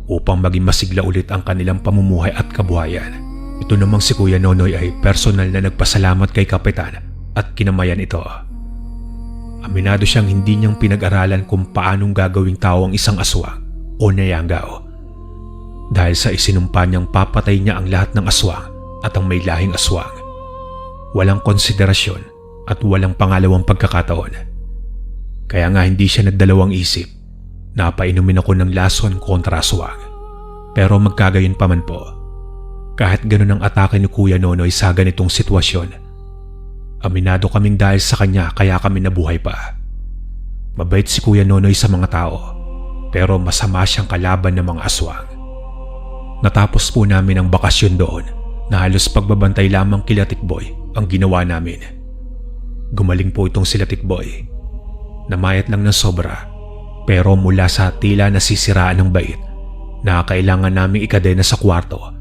upang maging masigla ulit ang kanilang pamumuhay at kabuhayan. Ito namang si Kuya Nonoy ay personal na nagpasalamat kay kapitan at kinamayan ito. Aminado siyang hindi niyang pinag-aralan kung paanong gagawing tao ang isang aswang o nayanggaw. Dahil sa isinumpa niyang papatay niya ang lahat ng aswang at ang may lahing aswang. Walang konsiderasyon at walang pangalawang pagkakataon. Kaya nga hindi siya nagdalawang isip. Napainumin ako ng lason kontra aswang. Pero magkagayon pa man po, kahit ganun ang atake ni Kuya Nonoy sa ganitong sitwasyon, aminado kaming dahil sa kanya kaya kami nabuhay pa. Mabait si Kuya Nonoy sa mga tao, pero masama siyang kalaban ng mga aswang. Natapos po namin ang bakasyon doon na halos pagbabantay lamang kila Tikboy ang ginawa namin. Gumaling po itong sila Tikboy. Namayat lang ng sobra, pero mula sa tila nasisiraan ng bait na kailangan naming ikadena sa kwarto,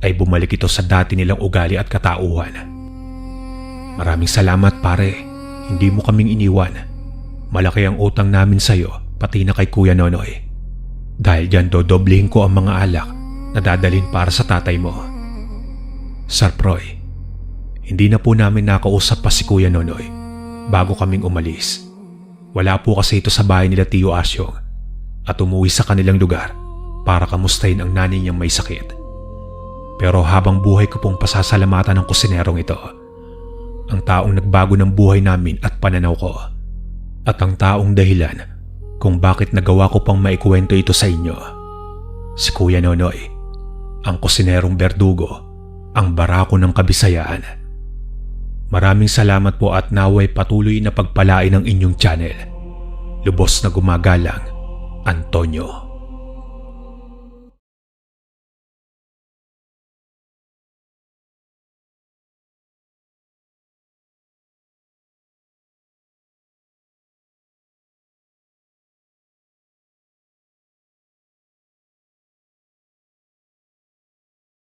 ay bumalik ito sa dati nilang ugali at katauhan. Maraming salamat pare, hindi mo kaming iniwan. Malaki ang utang namin sa iyo, pati na kay Kuya Nonoy. Dahil dyan dodoblihin ko ang mga alak na dadalhin para sa tatay mo. Sir Proy, hindi na po namin nakausap pa si Kuya Nonoy bago kaming umalis. Wala po kasi ito sa bahay nila Tio Asyong at umuwi sa kanilang lugar para kamustahin ang nanay niyang may sakit. Pero habang buhay ko pong pasasalamatan ng kusinerong ito, ang taong nagbago ng buhay namin at pananaw ko, at ang taong dahilan kung bakit nagawa ko pang maikwento ito sa inyo. Si Kuya Nonoy, ang kusinerong berdugo, ang barako ng Kabisayaan. Maraming salamat po at naway patuloy na pagpalain ang inyong channel. Lubos na gumagalang, Antonio.